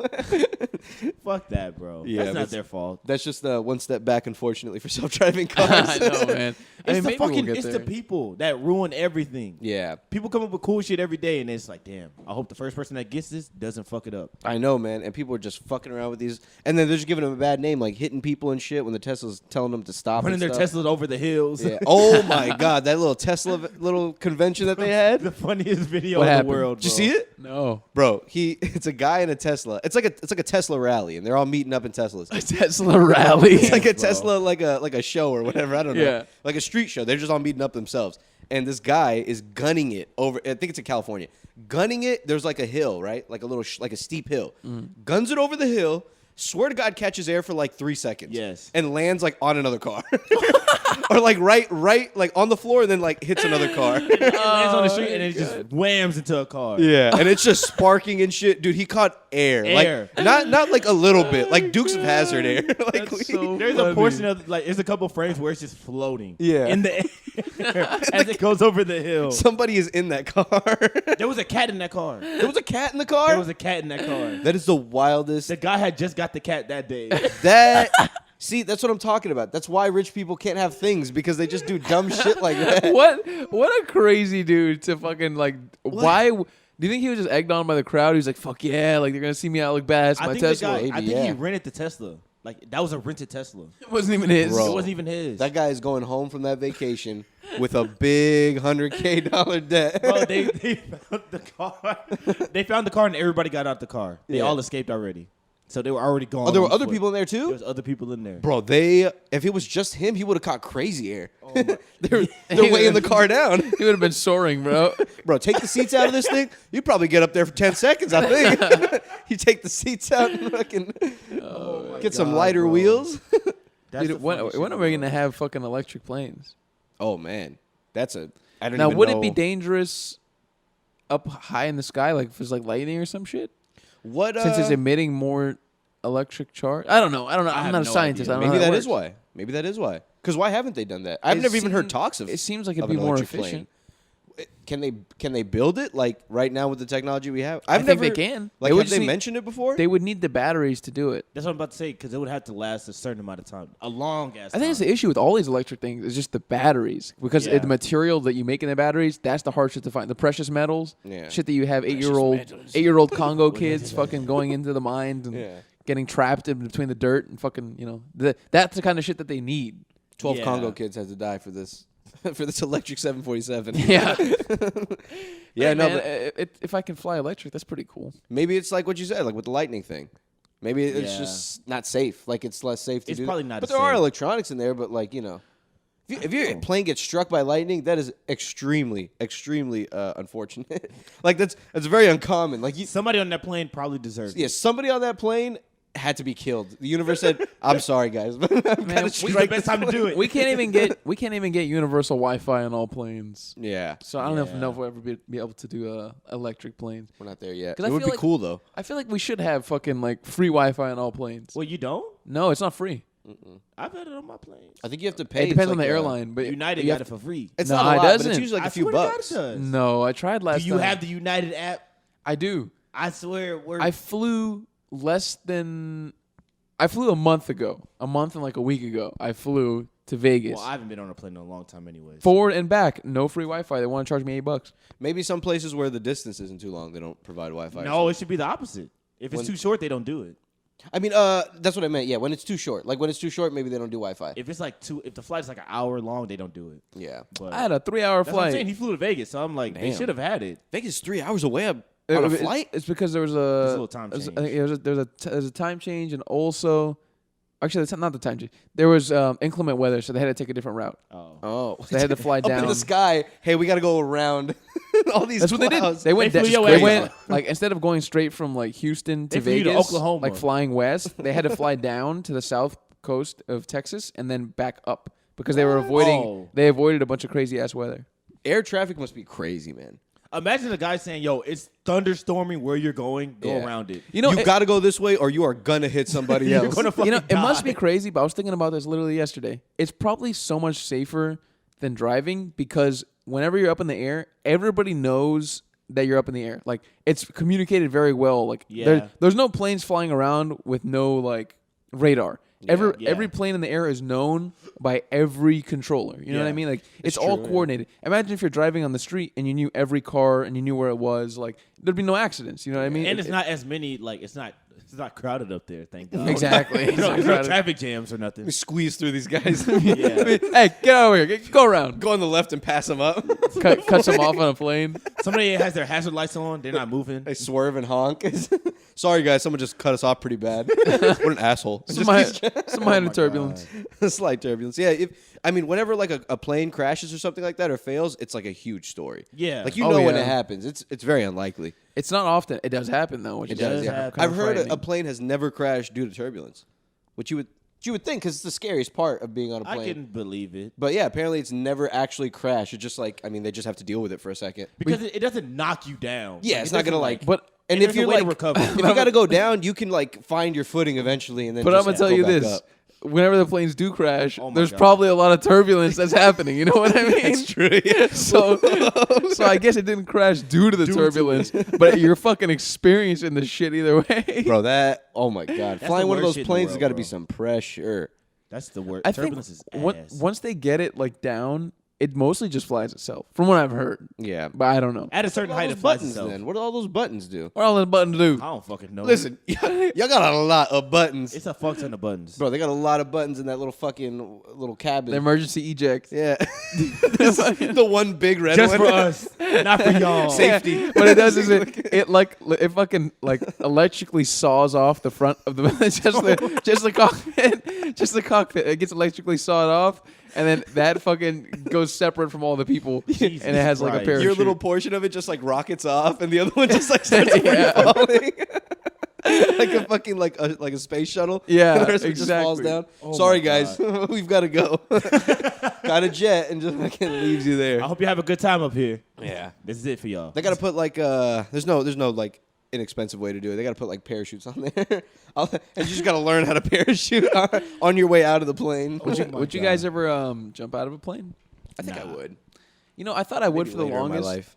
Fuck that, bro. Yeah, That's not that's- their fault. That's just one step back, unfortunately, for self-driving cars. I know, man. I mean, It's the maybe we'll fucking get it's there. the people that ruin everything. Yeah, People come up with cool shit every day, and it's like, damn, I hope the first person that gets this doesn't fuck it up. I know, man. And people are just fucking around with these, and then they're just giving them a bad name, like hitting people and shit when the Tesla's telling them to stop. Running and their stuff. Teslas over the hills. Yeah. Oh my god, that little Tesla little convention that they had. The funniest video What in happened? the world. Did you bro. see it? No. Bro, it's a guy in a Tesla. It's like a Tesla rally, and they're all meeting up in Teslas. A Tesla rally. It's like a bro. Tesla, like a show or whatever. I don't know. Yeah. Like a street show. They're just all meeting up themselves. And this guy is gunning it over. I think it's in California. Gunning it. There's like a hill, right? Like a little, like a steep hill. Guns it over the hill. Swear to God, catches air for like 3 seconds. Yes. And lands like on another car, or like right, like on the floor, and then like hits another car. It lands on the street and it just whams into a car. Yeah, and it's just sparking and shit, dude. He caught air, Air. like not like a little bit, like Dukes of Hazzard air. Like That's so There's funny. a portion of like there's a couple frames where it's just floating. Yeah. In the air as it goes over the hill. somebody is in that car. There was a cat in that car. There was a cat in the car. There was a cat in that car. That is the wildest. The guy had just got the cat that day. That see, that's what I'm talking about. That's why rich people can't have things because they just do dumb shit like that. What a crazy dude to fucking like. Why? Do you think he was just egged on by the crowd? He's like, "Fuck yeah!" Like they're gonna see me out look badass. I My think Tesla. the guy, I think yeah. he rented the Tesla. Like that was a rented Tesla. It wasn't even his. Bro. It wasn't even his. That guy is going home from that vacation with a big $100K debt. Bro, they found the car. They found the car and everybody got out the car. They Yeah. all escaped already. So they were already gone. Oh, there were on other foot. people in there There too. was other people in there. Bro, if it was just him, he would have caught crazy air. they're weighing the car down. He would have been soaring, bro. Bro, take the seats out of this thing. You probably get up there for 10 seconds, I think. You take the seats out and fucking get some God, lighter bro. wheels. That's Dude, the when funny shit are we about gonna it. have fucking electric planes? Oh man, I don't Now, even would know. it be dangerous up high in the sky, like if it's like lightning or some shit? What? Since it's emitting more electric charge. I don't know. I'm have not a no scientist. idea. I don't know maybe how that it is works. why. Maybe that is why. Because why haven't they done that? I've It never even heard seem- talks of. It seems like it'd of be an more electric efficient. plane. Can they build it like right now with the technology we have? I think they can. Like, They would have they just need- mentioned it before? They would need the batteries to do it. That's what I'm about to say because it would have to last a certain amount of time, a long ass. I think it's time. the issue with all these electric things is just the batteries because Yeah. the material that you make in the batteries, that's the hard shit to find. The precious metals, Yeah. shit that you have metals. 8-year-old Congo kids fucking going into the mines and Yeah. getting trapped in between the dirt and fucking, that's the kind of shit that they need. 12 Yeah. Congo kids had to die for this for this electric 747. Yeah. Yeah, Hey, no, man, but if I can fly electric, that's pretty cool. maybe it's like what you said, like with the lightning thing. Maybe it's Yeah. just not safe. Like it's less safe to It's do. probably that. not But as there are safe. electronics in there. But like if your plane gets struck by lightning, that is extremely, extremely unfortunate. Like that's very uncommon. Like Somebody on that plane probably deserves it. somebody on that plane had to be killed. The universe said, "I'm sorry, guys, but I've gotta Man, When's the strike best this time to do it? We can't even get universal Wi-Fi on all planes. Yeah, So I don't know if Yeah. we'll ever be able to do electric planes. we're not there yet. 'Cause It I would feel be like- cool though. I feel like we should have fucking like free Wi-Fi on all planes. Well, you don't? No, it's not free. I've had it on my plane. I think you have to pay. It depends It's on the like airline, but United you got have it for free. It's No, not a it lot, but it's doesn't. usually like I a few swear to God bucks. it does. No, I tried last Do you time. have the United app? I do. I swear it works. I flew a month ago. A month and like a week ago. I flew to Vegas. Well, I haven't been on a plane in a long time anyways. Forward and back, no free Wi-Fi. They want to charge me $8. Maybe some places where the distance isn't too long, they don't provide Wi-Fi. or No, it should be the opposite. If it's When- too short, they don't do it. I mean, that's what I meant. Yeah, when it's too short. Like when it's too short, maybe they don't do Wi-Fi. If it's like if the flight's like an hour long, they don't do it. Yeah. But I had a 3-hour that's what I'm flight. saying. He flew to Vegas, so I'm like, they Damn. should have had it. Vegas is 3 hours away on a flight. It's because there was There's a a little time change. I think there's a time change, and also, actually, that's not the time change. There was inclement weather, so they had to take a different route. Oh, They had to fly up down. in the sky. Hey, we got to go around all these. That's what they did. clouds. They went. They flew your They ass went out. like instead of going straight from like Houston to They flew you Vegas, to Oklahoma. like flying west, they had to fly down to the south coast of Texas and then back up because they were avoiding. Oh. They avoided a bunch of crazy ass weather. Air traffic must be crazy, man. Imagine the guy saying, "Yo, it's thunderstorming where you're going. Go Yeah. around it." You know, You got to go this way, or you are gonna hit somebody You're else. gonna fucking it must be die. crazy, but I was thinking about this literally yesterday. It's probably so much safer than driving because whenever you're up in the air, everybody knows that you're up in the air. Like it's communicated very well. Like Yeah. there's no planes flying around with no like radar. Yeah. Every plane in the air is known by every controller. You know what I Yeah. mean? Like it's all true, yeah. coordinated. Imagine if you're driving on the street and you knew every car and you knew where it was. Like there'd be no accidents. You know what I mean? And it's not as many. Like it's not crowded up there. Thank God. exactly. There's no Exactly. traffic jams or nothing. We squeeze through these guys. Yeah. Hey, get over here. Go around. Go on the left and pass them up. Cuts them off on a plane. Somebody has their hazard lights on. They're not moving. They swerve and honk. Sorry, guys. Someone just cut us off pretty bad. What an asshole. Some minor turbulence. Slight turbulence. Yeah. Whenever like a plane crashes or something like that or fails, it's like a huge story. Yeah. Like you Oh, know when yeah. it happens. It's very unlikely. It's not often. It does happen though. Which It is does kind of happen. I've heard frightening. a plane has never crashed due to turbulence, which you would think because it's the scariest part of being on a I plane. can believe it But yeah, apparently it's never actually crashed. It's just like they just have to deal with it for a second. because it doesn't knock you down. Yeah, Like, it's it not gonna doesn't, like. But and there's if a you're way to like, recover. if you got to go down, you can like find your footing eventually, and then. But I'm just gonna tell go you back this: up. whenever the planes do crash, Oh my there's God. probably a lot of turbulence that's happening. You know what I mean? That's true. Yeah. So I guess it didn't crash due to the turbulence, but you're fucking experiencing the shit either way. Bro, oh my god, That's flying the one of worst those shit in the planes has world, got to be bro. some pressure. That's the word. I think Turbulence is ass. once they get it like down, it mostly just flies itself, from what I've heard. Yeah. But I don't know. At a certain What are height, all it those flies buttons itself. then? What do all those buttons do? What all the button to do? I don't fucking know. Listen, y'all got a lot of buttons, It's a fuck ton of buttons. bro. They got a lot of buttons in that little fucking little cabin. The emergency eject. Yeah, the one big red Just one. for us, not for y'all. Safety. What it does is it fucking like electrically saws off the front of the just the cockpit. It gets electrically sawed off, and then that fucking goes separate from all the people, Jesus and it has like a Christ. parachute. Your little portion of it just like rockets off, and the other one just like starts Yeah. falling. Like a fucking like a space shuttle. Yeah, The rest of it just falls exactly. down. Oh Sorry my guys, we've got to go. Got a jet and just fucking leaves you there. I hope you have a good time up here. Yeah. This is it for y'all. They got to put like there's no like inexpensive way to do it. They got to put like parachutes on there. And you just got to learn how to parachute on your way out of the plane. Would you guys ever jump out of a plane? I think I Nah. would. You know, I thought I would Maybe for the later in my longest. life.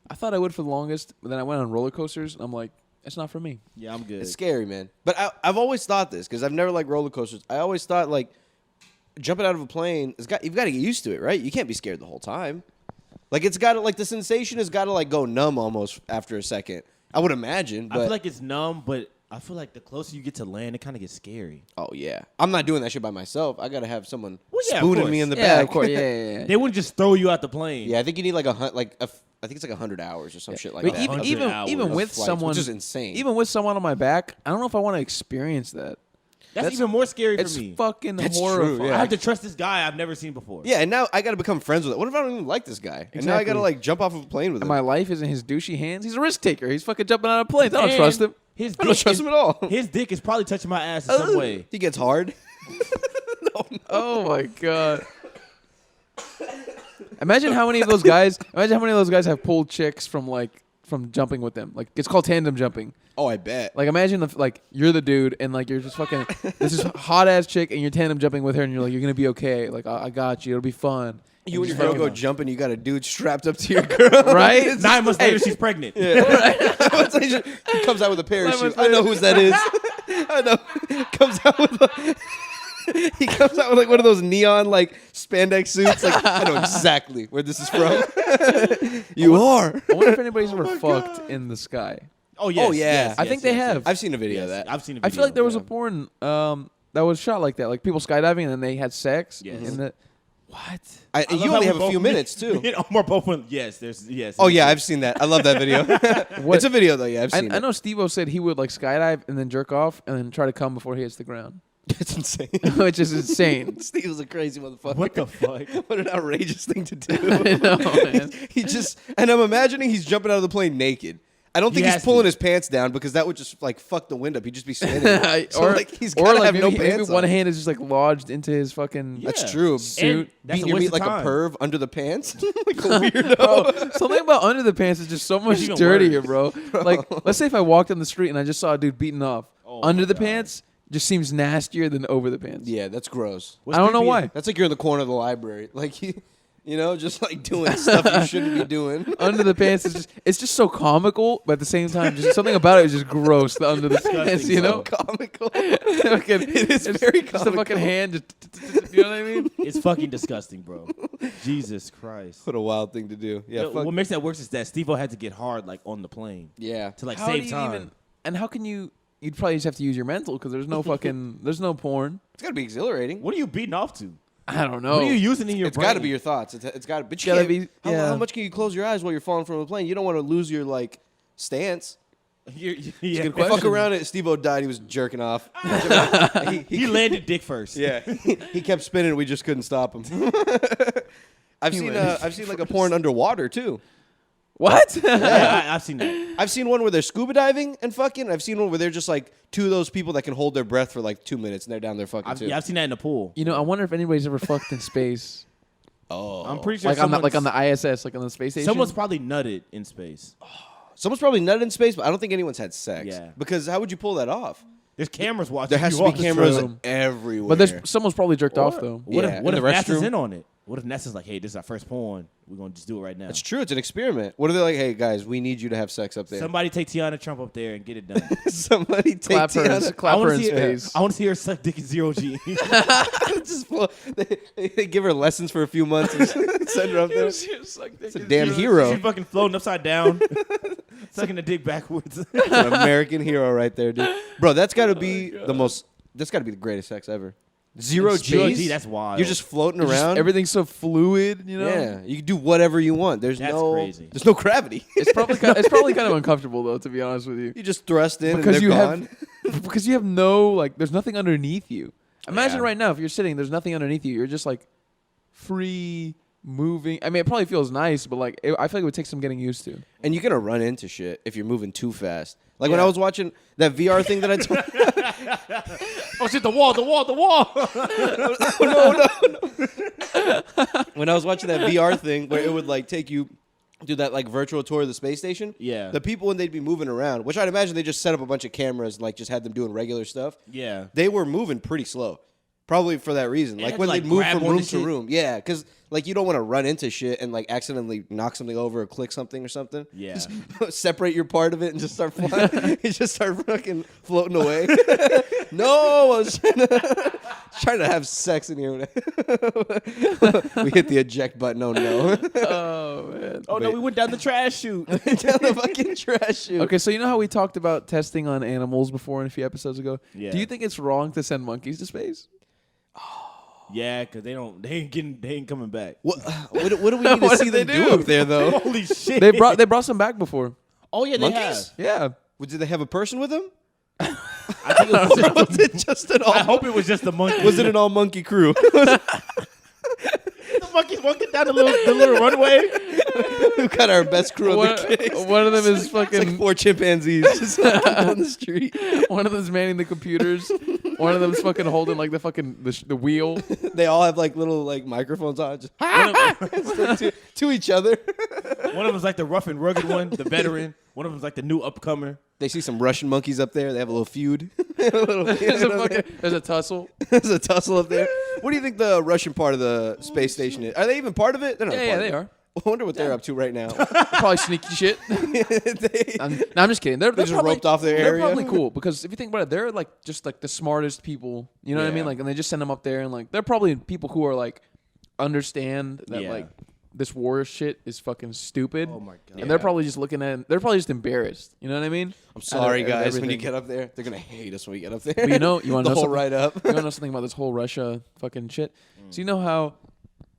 I thought I would for the longest, but then I went on roller coasters, and I'm like, it's not for me. Yeah, I'm good. It's scary, man. But I've always thought this because I've never liked roller coasters. I always thought like jumping out of a plane, you've got to get used to it, right? You can't be scared the whole time. Like it's got to like the sensation has got to like go numb almost after a second. I would imagine. But I feel like it's numb, but I feel like the closer you get to land, it kind of gets scary. oh yeah, I'm not doing that shit by myself. I got to have someone Well, yeah, of spooning me course. in the Yeah, back. of course. Yeah. They wouldn't just throw you out the plane. Yeah, I think you need like I think it's like 100 hours or some shit like But that. even 100 hours even of with flights, someone, which is insane. Even with someone on my back, I don't know if I want to experience that. that's even more scary It's for me. fucking That's horrifying. true, yeah. I have to trust this guy I've never seen before. Yeah, and now I got to become friends with it. What if I don't even like this guy? And now I got to Exactly. like jump off of a plane with him. My life is in his douchey hands. He's a risk taker. He's fucking jumping out of planes. I don't And trust him. His I don't dick trust is- him at all. His dick is probably touching my ass in some way. He gets hard. Oh my god. Imagine how many of those guys. Imagine how many of those guys have pulled chicks from jumping with them. Like it's called tandem jumping. Oh, I bet. Like imagine if like you're the dude and like you're just fucking this is hot ass chick and you're tandem jumping with her and you're like you're gonna be okay. Like I got you. It'll be fun. You and just your girl fucking- go jumping, you got a dude strapped up to your girl. Right? 9 months later, she's pregnant. He comes out with a parachute. months I know whose that is. I know. Comes out with he comes out with like one of those neon like spandex suits. Like I know exactly where this is from. You are. I wonder if anybody's ever fucked in the sky. Oh yes, Oh, yeah. yes, I yes, think they yes, have. yes. I've seen a video of that. I've seen. A I video, feel like there was yeah. a porn that was shot like that, like people skydiving and then they had sex. Yes. In the what? I you love only how have we a few both- minutes too. Me and Omar both went. Yes, there's yes. Oh yeah, I've seen that. I love that video. What- It's a video though. Yeah, I've seen I it. know Steve-O said he would like skydive and then jerk off and then try to come before he hits the ground, It's insane. which is insane. Steve was a crazy motherfucker. What the fuck? What an outrageous thing to do. I know, man. He just, and I'm imagining he's jumping out of the plane naked. I don't think He he's has pulling to. his pants down because that would just like fuck the wind up. He'd just be spinning. So, or like he's or gotta like have no maybe pants one on. hand is just like lodged into his fucking. Yeah. That's true. And that's Beating a your waste meat of like time. a perv under the pants, like a weirdo. Bro, something about under the pants is just so much even dirtier, worse. bro. Like, let's say if I walked on the street and I just saw a dude beating off, Oh under my the God. pants just seems nastier than over the pants. Yeah, that's gross. What's I don't know creepy- why. That's like you're in the corner of the library, like you know, just like doing stuff you shouldn't be doing. Under the pants is it's just so comical, but at the same time, just something about it is just gross. The under the pants, you know. Comical. Fucking- It is it's very just a fucking comical. hand. Just, you know what I mean? It's fucking disgusting, bro. Jesus Christ. What a wild thing to do. Yeah, fuck. What makes that worse is that Steve-O had to get hard like on the plane Yeah. to like How do save you time. even? And how can you? You'd probably just have to use your mental because there's no fucking there's no porn. It's got to be exhilarating. What are you beating off to? I don't know. What are you using in your It's brain? got to be your thoughts. It's got to. But you Gotta can't, be- yeah. how much can you close your eyes while you're falling from a plane? You don't want to lose your like stance. Yeah. good Fuck question. around it. Steve-O died. He was jerking off. He landed dick first. Yeah, he kept spinning. We just couldn't stop him. I've He seen went I've seen like a porn underwater too. What? Yeah, I've seen that. I've seen one where they're scuba diving and fucking. I've seen one where they're just like two of those people that can hold their breath for like 2 minutes and they're down there fucking too. I've seen that in the pool. You know, I wonder if anybody's ever fucked in space, Oh, I'm pretty sure like on the someone's- ISS, like on the space station. Someone's probably nutted in space. someone's probably nutted in space, but I don't think anyone's had sex. Yeah. Because how would you pull that off? There's cameras watching. There has you to be all the cameras time. everywhere. but there's someone's probably jerked off though. What Yeah, if, what in if the NASA's restroom. in on it? What if NASA's like, hey, this is our first porn. We're gonna just do it right now. It's true. It's an experiment. What are they like? Hey guys, we need you to have sex up there. Somebody take Tiana Trump up there and get it done. Somebody take Clap her, Tiana. clap her wanna in see her- space. I want to see her suck dick in 0G. Just they give her lessons for a few months and send her up there. It's a damn hero. She's fucking floating upside down, sucking the dick backwards. It's an American hero right there, dude. Bro, that's got to be the most. That's got to be the greatest sex ever. Zero Zero G's. G, that's wild. You're just floating It's just- around. everything's so fluid, you know. Yeah, you can do whatever you want. There's That's no. crazy. There's no gravity. It's probably kind of uncomfortable though, to be honest with you, You just thrust in because and you they're gone. have because you have no like. There's nothing underneath you. Imagine Yeah. right now if you're sitting, there's nothing underneath you. You're just like free moving. I mean, it probably feels nice, but like I feel like it would take some getting used to. And you're gonna run into shit if you're moving too fast. Like when Yeah. I was watching that VR thing that I told. oh shit! The wall! When I was watching that VR thing where it would like take you do that like virtual tour of the space station. Yeah. The people when they'd be moving around, which I'd imagine they just set up a bunch of cameras and like just had them doing regular stuff. Yeah. They were moving pretty slow. Probably for that reason. And Like had when to, they like, move grab from onto room to shit. room. Yeah, because like you don't want to run into shit and like accidentally knock something over or click something or something. Yeah. Just separate your part of it and just start flying. You just start fucking floating away. No, I was trying to have sex in here. We hit the eject button. Oh no. Oh man. Oh no, we went down the trash chute. Down the fucking trash chute. Okay, so you know how we talked about testing on animals before in a few episodes ago? Yeah. Do you think it's wrong to send monkeys to space? Yeah, because they ain't coming back. What do we need to What see did they them do do? up there though? Holy shit! They brought some back before. Oh yeah, they Monkeys? have. Yeah. Did they have a person with them? I think it was Or was it just an I all? hope it was just the monkey. Was it an all monkey crew? the monkeys walking down the little runway? We've got our best crew One, of the case. one of them is It's like fucking. 4 chimpanzees just walking down the street. One of them's manning the computers. One of them's fucking holding like the wheel. They all have like little like microphones on, just to each other. One of them's like the rough and rugged one, the veteran. One of them's like the new upcomer. They see some Russian monkeys up there. They have a little feud. There's a tussle. There's a tussle up there. What do you think the Russian part of the space station is? Are they even part of it? They're not Yeah, part of they it. are. I wonder what they're up to right now. Probably sneaky shit. I'm just kidding. They're just probably, roped off their They're area? probably cool because if you think about it, they're like just like the smartest people. You know what I Yeah. mean? Like, and they just send them up there, and like they're probably people who are like understand that Yeah. like this war shit is fucking stupid. Oh my god. And they're probably just they're probably just embarrassed. You know what I mean? I'm sorry, Out of guys. When you everything. get up there, they're gonna hate us when we get up there. But you want to the know whole something? write up. You want to know something about this whole Russia fucking shit? So you know how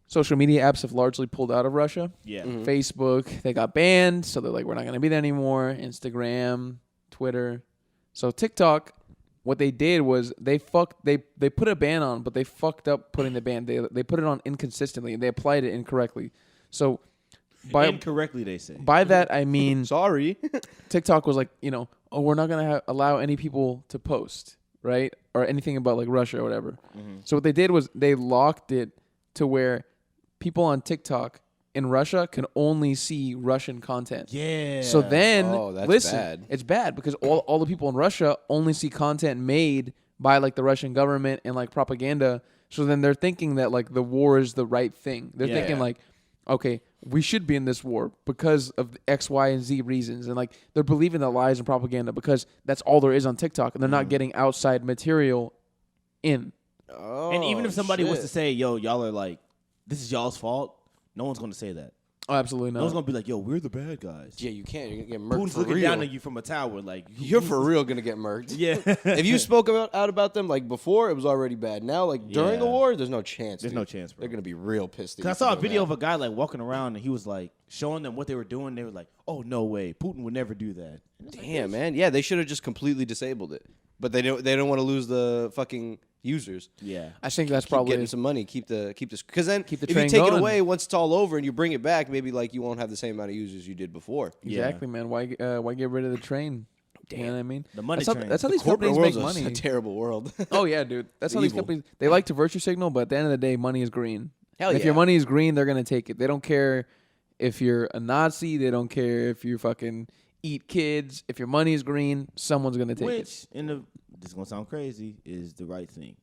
social media apps have largely pulled out of Russia? Yeah. Facebook, they got banned, so they're like, we're not going to be there anymore. Instagram, Twitter. So TikTok, what they did was they put a ban on, but they fucked up putting the ban. They put it on inconsistently, and they applied it incorrectly. So Incorrectly, they say. by that, I mean Sorry. TikTok was like, we're not going to allow any people to post, right? Or anything about like Russia or whatever. So what they did was they locked it to where people on TikTok in Russia can only see Russian content. Yeah. So then, Oh, that's listen, bad. it's bad because all the people in Russia only see content made by like the Russian government and like propaganda. So then they're thinking that like the war is the right thing. They're thinking like, okay, we should be in this war because of X, Y, and Z reasons. And like they're believing the lies and propaganda because that's all there is on TikTok. And they're not getting outside material in. Oh, And even if somebody was shit. to say, yo, y'all are like, this is y'all's fault, no one's going to say that. Oh, absolutely No one's not. going to be like, yo, we're the bad guys. Yeah, you can't. You're gonna get murked Putin's for looking real. down at you from a tower like, You're for real gonna get murked. Yeah. If you spoke out about them like before, it was already bad. Now, like during the Yeah. war, there's no chance. There's dude. no chance, bro. They're gonna be real pissed. At Cause I you saw a for video doing of a guy like walking around and he was like showing them what they were doing. They were like, "Oh no way, Putin would never do that." And it's that. like, Damn, man. Yeah, they should have just completely disabled it. But they don't. They don't want to lose the fucking users. yeah. I think that's Keep probably getting some money. Keep this because then Keep the if you train take it going. away once it's all over and you bring it back, maybe like you won't have the same amount of users you did before. exactly, man. Why get rid of the train? You know what I mean? The money that's how, train. That's how The these corporate companies make world's money. a terrible world. Oh yeah, dude. That's how these Evil. companies they like to virtue signal, but at the end of the day, money is green. Hell And if your yeah. money is green, they're gonna take it. They don't care if you're a Nazi. They don't care if you fucking eat kids. If your money is green, someone's gonna take it. Which this is gonna sound crazy, is the right thing.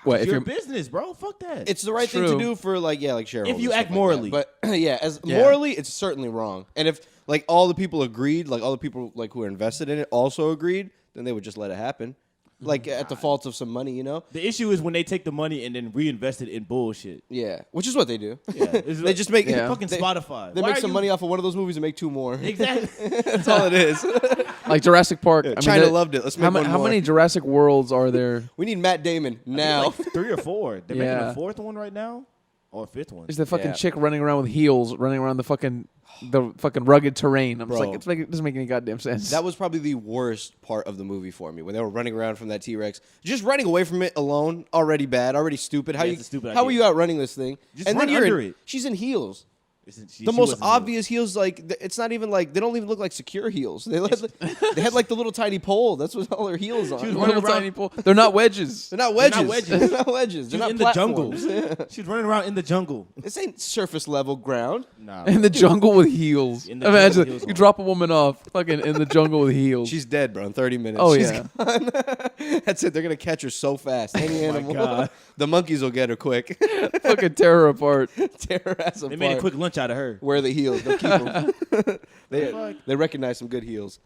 What It's if your you're business, bro. Fuck that. It's the right thing to True. do for like shareholders. you stuff act like morally. that. But yeah, Yeah. morally, it's certainly wrong. And if like all the people agreed, like all the people like who are invested in it also agreed, then they would just let it happen. Like at the fault of some money, the issue is when they take the money and then reinvest it in bullshit. Yeah, which is what they do. Yeah, it's They just make Yeah. fucking they, Spotify. They Why make are some you- money off of one of those movies and make two more. Exactly. That's all it is. like Jurassic Park? I mean, China that- loved it. Let's make how, one how more. many Jurassic Worlds are there? We need Matt Damon now. Like 3 or 4. They're making Yeah. a 4th one right now, or a 5th one. Is the fucking Yeah. chick running around with heels, running around the fucking rugged terrain? I'm just Bro. like, it doesn't make any goddamn sense. That was probably the worst part of the movie for me when they were running around from that T-Rex. Just running away from it alone, already bad, already stupid. How Yeah, you it's a stupid how are idea. you outrunning this thing? Just and run then you're under in, it. she's in heels. She The most wasn't obvious heels, like it's not even like they don't even look like secure heels. They had like the little tiny pole. That's what all their heels on. She was Little running around- tiny pole. They're not wedges. They're not wedges. They're not wedges. They're not wedges. They're She's not in the jungle. platforms. She's running around in the jungle. This ain't surface level ground. Nah. In the jungle with heels. In the jungle with Imagine heels you on. drop a woman off, fucking in the jungle with heels. She's dead, bro. In 30 minutes. Oh, She's yeah. gone. That's it. They're gonna catch her so fast. Any animal. God. The monkeys will get her quick. fucking tear her apart. Tear her ass apart. They made a quick lunch out of her. Wear the heels. They'll keep them. they recognize some good heels.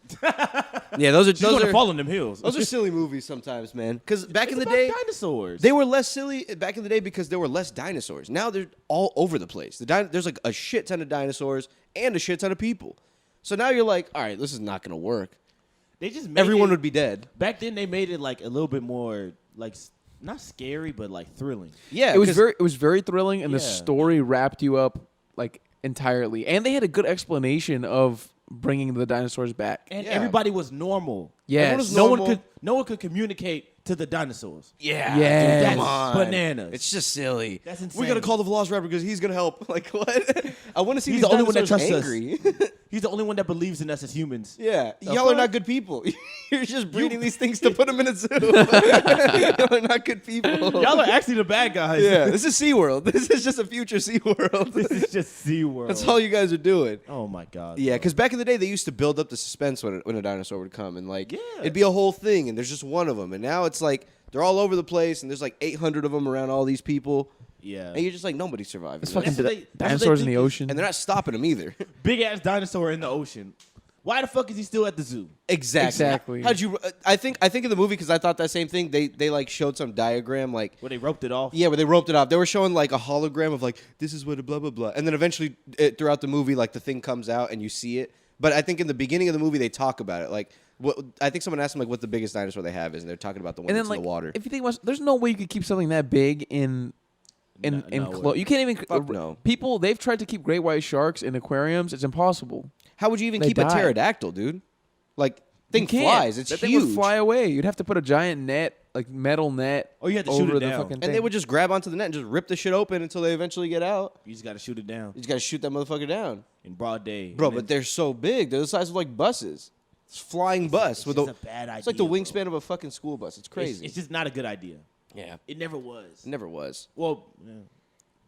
Yeah, those are She's those going to are, fall in them hills. those are silly movies sometimes, man. Because back It's in the about day, dinosaurs. they were less silly back in the day because there were less dinosaurs. Now they're all over the place. There's like a shit ton of dinosaurs and a shit ton of people. So now you're like, all right, this is not gonna work. They just made Everyone it, would be dead. Back then, they made it like a little bit more like not scary, but like thrilling. Yeah, It was 'cause- very thrilling, and the Yeah. story wrapped you up like entirely. And they had a good explanation of bringing the dinosaurs back. And Yeah. everybody was normal. Yes. Everyone was No one normal. could communicate to the dinosaurs. Yeah, Yes. dude, That's come on. bananas. It's just silly. That's We insane. gotta call the Velociraptor because he's gonna help. Like what? I want to see He's these the only one that dinosaurs trusts us. angry. He's the only one that believes in us as humans. Yeah, The y'all are fuck? not good people. You're just breeding these things to put them in a zoo. Y'all are not good people. Y'all are actually the bad guys. Yeah, this is SeaWorld. This is just a future SeaWorld. This is just SeaWorld. That's all you guys are doing. Oh my god. Yeah, bro. because back in the day, they used to build up the suspense when a dinosaur would come, and like Yeah. it'd be a whole thing, and there's just one of them, and now it's like they're all over the place, and there's like 800 of them around all these people, Yeah. and you're just like nobody's surviving. It's this. fucking That's what they dinosaurs in the think is- ocean. And they're not stopping them either. Big ass dinosaur in the ocean. Why the fuck is he still at the zoo? Exactly. How'd you? I think in the movie, because I thought that same thing. They like showed some diagram like where they roped it off. Yeah, where they roped it off. They were showing like a hologram of like this is what a blah blah blah, and then eventually throughout the movie, like the thing comes out and you see it. But I think in the beginning of the movie they talk about it. Like I think someone asked them like what the biggest dinosaur they have is, and they're talking about the one that's in the water. If you think about, there's no way you could keep something that big in. You can't even. Fuck no. People, they've tried to keep great white sharks in aquariums. It's impossible. How would you even keep a pterodactyl, dude? Like, thing flies. It's that huge. Thing would fly away. You'd have to put a giant net, like metal net. Or you have to shoot it down. Fucking and thing. they would just grab onto the net and just rip the shit open until they eventually get out. You just got to shoot it down. You just got to shoot that motherfucker down. In broad day. Bro, but they're so big. They're the size of like buses. It's flying bus. It's a bad idea. It's like the wingspan of a fucking school bus. It's crazy. It's just not a good idea. Yeah. It never was. It never was. Well,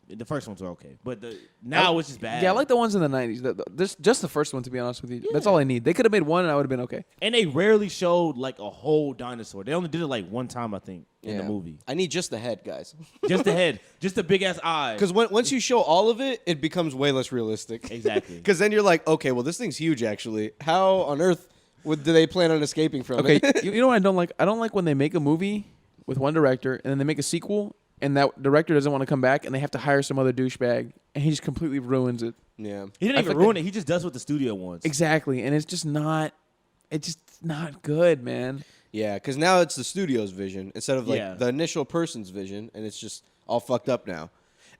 the first ones were okay. But now it's just bad. Yeah, I like the ones in the 90s. Just the first one, to be honest with you. Yeah. That's all I need. They could have made one and I would have been okay. And they rarely showed like a whole dinosaur. They only did it like one time, I think, in the movie. I need just the head, guys. Just the head. Just the big-ass eyes. Because once you show all of it, it becomes way less realistic. Exactly. Because then you're like, okay, well, this thing's huge, actually. How on earth do they plan on escaping from it? Okay, you know what I don't like? I don't like when they make a movie with one director and then they make a sequel and that director doesn't want to come back and they have to hire some other douchebag and he just completely ruins it. Yeah. He didn't even ruin it. He just does what the studio wants. Exactly. And it's just not good, man. Yeah, because now it's the studio's vision instead of like the initial person's vision, and it's just all fucked up now.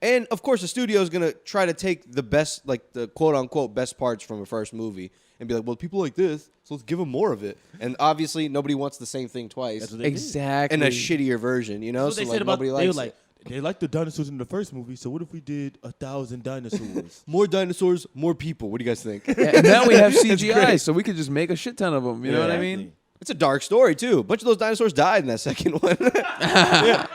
And of course, the studio is gonna try to take the best, like the quote unquote best parts from a first movie, and be like, "Well, people like this, so let's give them more of it." And obviously, nobody wants the same thing twice. That's what they exactly. In a shittier version, you know. That's what so they said about nobody likes it. They liked the dinosaurs in the first movie, so what if we did 1,000 dinosaurs? More dinosaurs, more people. What do you guys think? And now we have CGI, so we could just make a shit ton of them. You know what I mean? It's a dark story too. A bunch of those dinosaurs died in that second one.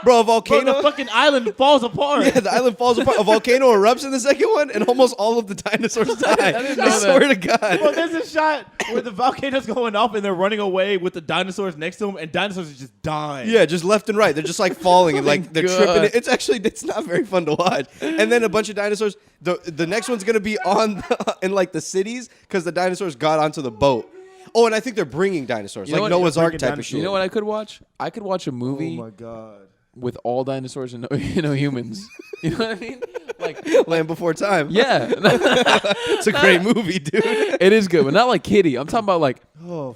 Bro, a volcano. Bro, the fucking island falls apart. Yeah, the island falls apart. A volcano erupts in the second one, and almost all of the dinosaurs die. I swear to God. Bro, there's a shot where the volcano's going off and they're running away with the dinosaurs next to them, and dinosaurs are just dying. Yeah, just left and right. They're just like falling and like they're tripping. It's not very fun to watch. And then a bunch of dinosaurs. The next one's gonna be in like the cities because the dinosaurs got onto the boat. Oh, and I think they're bringing dinosaurs, like Noah's Ark type of shit. You know what I could watch? I could watch a movie Oh my God. with all dinosaurs and no humans. You know what I mean? Like Land Before Time. Yeah. It's a great movie, dude. It is good, but not like Kitty. I'm talking about like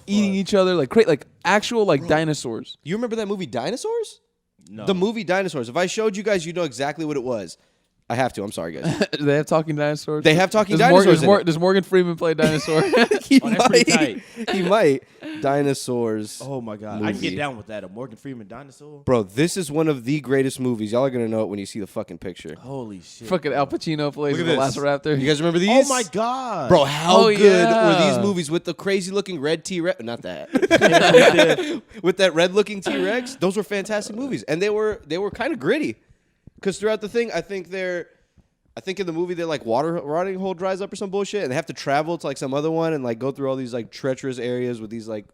eating each other, like actual dinosaurs. You remember that movie Dinosaurs? No. The movie Dinosaurs. If I showed you guys, you'd know exactly what it was. I have to. I'm sorry, guys. Do they have talking dinosaurs? They have talking dinosaurs. Does Morgan Freeman play dinosaur? He that's pretty tight. He might. Dinosaurs. Oh my God. Movie. I can get down with that. A Morgan Freeman dinosaur. Bro, this is one of the greatest movies. Y'all are going to know it when you see the fucking picture. Holy shit. Fucking Al Pacino plays Look the at this. Velociraptor. You guys remember these? Oh my God. Bro, how good were yeah. these movies with the crazy looking red T-Rex? Not that. With that red looking T-Rex? Those were fantastic movies. And they were kind of gritty. Because throughout the thing, I think in the movie, they're like water rotting hole dries up or some bullshit, and they have to travel to like some other one and like go through all these like treacherous areas with these like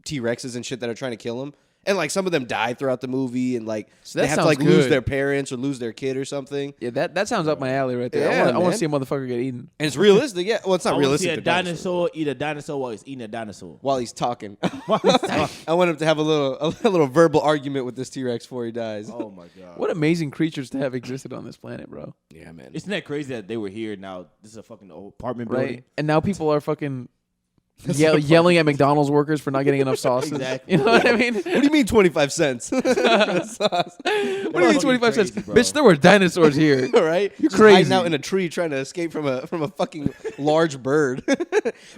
T-Rexes and shit that are trying to kill them. And like some of them die throughout the movie, and like they have to like lose their parents or lose their kid or something. Yeah, that sounds up my alley right there. Yeah, I want to see a motherfucker get eaten. And it's realistic, yeah. Well, it's not I realistic. See a dinosaur eat a dinosaur while he's eating a dinosaur. While he's talking. I want him to have a little verbal argument with this T-Rex before he dies. Oh my God. What amazing creatures to have existed on this planet, bro. Yeah, man. Isn't that crazy that they were here now? This is a fucking old apartment Right? building. And now people are fucking yelling at McDonald's workers for not getting enough sauce. Exactly. You know what I mean? What do you mean 25 cents? What do you mean 25 cents? Crazy, bro. Bitch, there were dinosaurs here. All right? You're Just hiding crazy. out in a tree trying to escape from a fucking large bird.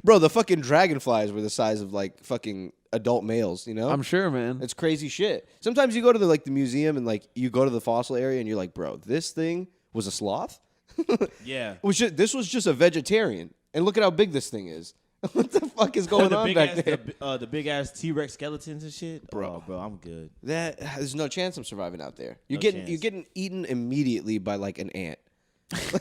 Bro, the fucking dragonflies were the size of like fucking adult males, you know? I'm sure, man. It's crazy shit. Sometimes you go to the museum and like you go to the fossil area and you're like, bro, this thing was a sloth? Yeah. This was just a vegetarian. And look at how big this thing is. What the fuck is going on back there? The big ass T-Rex skeletons and shit. Bro. Oh, bro, I'm good. There's no chance I'm surviving out there. You're chance. getting eaten immediately by like an ant.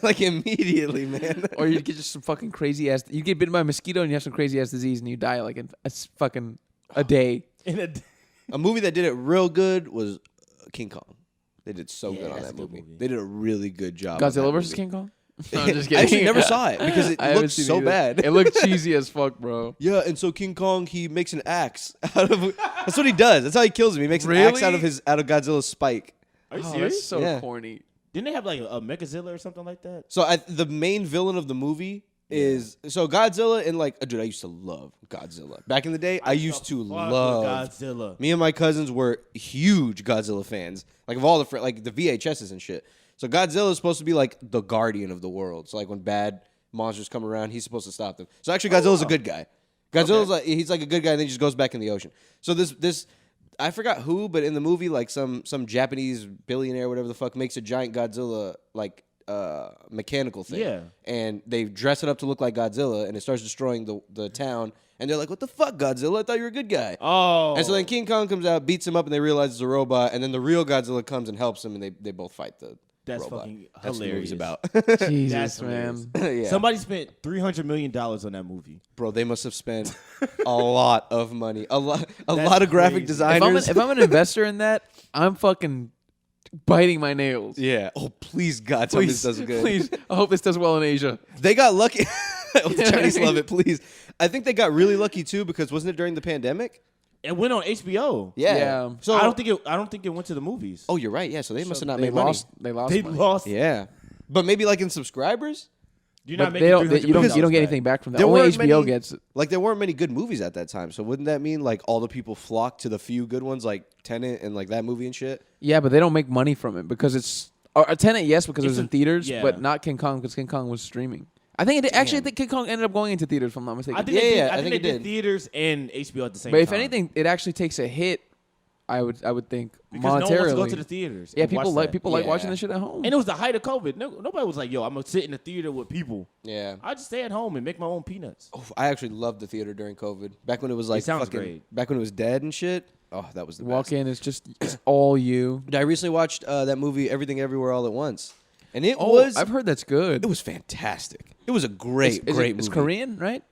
Like immediately, man. Or you get just some fucking crazy ass. You get bitten by a mosquito and you have some crazy ass disease and you die like in a day. A movie that did it real good was King Kong. They did so good on that's that a good movie. movie. They did a really good job. on Godzilla that versus movie. King Kong. No, I'm just I kidding. actually never saw it because it I haven't looked seen so either. bad. It looked cheesy as fuck, bro. Yeah, and so King Kong, he makes an axe out of. That's what he does. That's how he kills him. He makes an axe out Really? of Godzilla's spike. Are you Oh, serious? that's so Yeah. corny. Didn't they have like a Megazilla or something like that? So the main villain of the movie is Godzilla and like dude, I used to love Godzilla back in the day. I used to Fuck with love Godzilla. Me and my cousins were huge Godzilla fans, like of all the like the VHSs and shit. So Godzilla is supposed to be like the guardian of the world. So like when bad monsters come around, he's supposed to stop them. So actually, Godzilla's a good guy. Godzilla's like he's like a good guy, and then he just goes back in the ocean. So this I forgot who, but in the movie, like some Japanese billionaire, whatever the fuck, makes a giant Godzilla like mechanical thing. Yeah. And they dress it up to look like Godzilla, and it starts destroying the town. And they're like, "What the fuck, Godzilla? I thought you were a good guy." Oh. And so then King Kong comes out, beats him up, and they realize it's a robot. And then the real Godzilla comes and helps him, and they both fight the That's robot. fucking That's what the movie's hilarious. about. Jesus, That's man. Yeah. Somebody spent $300 million on that movie. Bro, they must have spent a lot of money. A lot of graphic crazy. designers. If I'm an investor in that, I'm fucking biting my nails. yeah. Oh, please, God, tell me this does good. Please. I hope this does well in Asia. They got lucky. The Chinese love it, please. I think they got really lucky, too, because wasn't it during the pandemic? It went on HBO. Yeah. Yeah. So, I don't think it went to the movies. oh, you're right. Yeah, so they must have not They made money. lost. They lost. They money. lost. Yeah. But maybe like in subscribers? You're But not they making don't. $300 You don't. million You don't get back. anything back from that. There Only weren't HBO many- gets it. Like, there weren't many good movies at that time. So wouldn't that mean like all the people flocked to the few good ones like Tenet and like that movie and shit? Yeah, but they don't make money from it because it's a Tenet. Yes, because it was in theaters, yeah. but not King Kong because King Kong was streaming. I think actually I think King Kong ended up going into theaters. If I'm not mistaken. I think Yeah, I I think think they it did did. theaters and HBO at the same but time. if anything, it actually takes a hit. I would think because no one wants monetarily. to go to the theaters. Yeah, and watch that. people like Yeah. watching this shit at home. And it was the height of COVID. Nobody was like, "Yo, I'm gonna sit in the theater with people." Yeah. I just stay at home and make my own peanuts. Oh, I actually loved the theater during COVID. Back when it was like sounds fucking, great. back when it was dead and shit. Oh, that was the Walk best. in, it's all you. I recently watched that movie Everything Everywhere All at Once. And it Oh, was I've heard that's good. it was fantastic. It was a great Is great it, movie. It's Korean, right?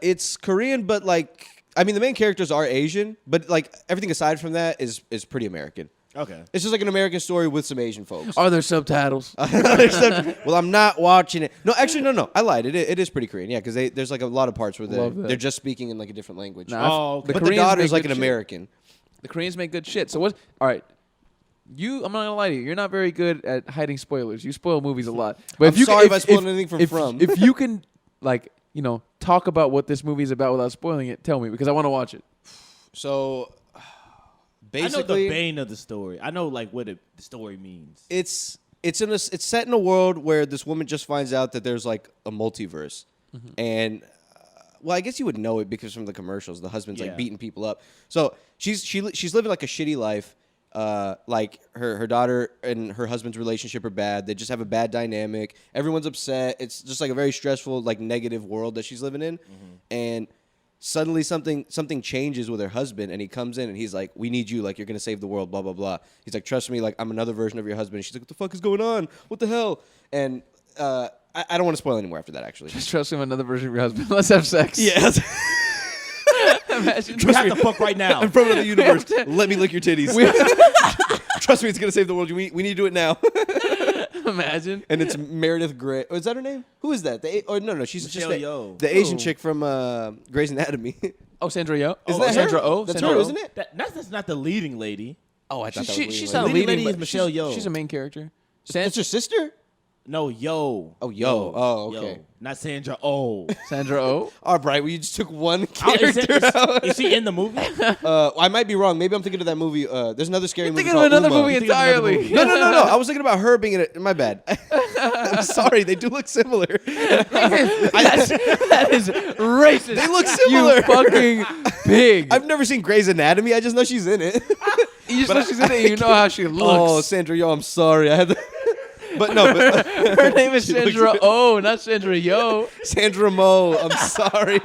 It's Korean, but like I mean the main characters are Asian, but like everything aside from that is pretty American. Okay. It's just like an American story with some Asian folks. Are there subtitles? Well, I'm not watching it. No, actually, no. I lied. It is pretty Korean. Yeah, because there's like a lot of parts where Love that. they're just speaking in like a different language. Nah, Oh, okay. but the Koreans daughter's make like good an shit. American. The Koreans make good shit. So what? All right. I'm not gonna lie to you. You're not very good at hiding spoilers. You spoil movies a lot. But I'm sorry if I spoiled anything from From. If you can, like, talk about what this movie is about without spoiling it, tell me because I want to watch it. So I know basically, the bane of the story. I know like what the story means. it's set in a world where this woman just finds out that there's like a multiverse, and well, I guess you would know it because from the commercials, the husband's Yeah. like beating people up. So she's living like a shitty life. Like her daughter and her husband's relationship are bad. They just have a bad dynamic. Everyone's upset. It's just like a very stressful, like negative world that she's living in. And suddenly something changes with her husband, and he comes in and he's like, "We need you. Like you're gonna save the world." Blah blah blah. He's like, "Trust me. Like I'm another version of your husband." She's like, "What the fuck is going on? What the hell?" And I don't want to spoil anymore after that. Actually, Just trust him, another version of your husband. Let's have sex. yeah. Imagine. You have to fuck right now. I'm from another universe. Let me lick your titties. Trust me, it's gonna save the world. We need to do it now. Imagine. And it's Meredith Grey. Oh, is that her name? Who is that? No, she's Michelle just Yeoh. the Asian Who? chick from Grey's Anatomy. Oh, Sandra Yo. Isn't Oh, that Sandra her? Oh. That's Sandra her, Oh. isn't it? That's not the leading lady. Oh, I thought that was She's Leading not Lady. a Leading leading. lady is but Michelle she's- Yeoh. She's a main character. That's her sister. No, Yo. Oh, Yo. Oh, okay. Yo. Not Sandra Oh. Sandra Oh. All right, well, you just took one Oh, character out. is she in the movie? I might be wrong. Maybe I'm thinking of that movie. There's another scary movie Thinking of called another Uma. movie You're thinking of another entirely. movie. No. I was thinking about her being in it. My bad. I'm sorry. They do look similar. That is racist. They look similar. You fucking pig. I've never seen Grey's Anatomy. I just know she's in it. You just know she's in it. And you know how she Oh, looks. Sandra Yo, I'm sorry. I had to. But no, Her name is She looks Sandra good. Oh, not Sandra Yo. Sandra Mo. I'm sorry,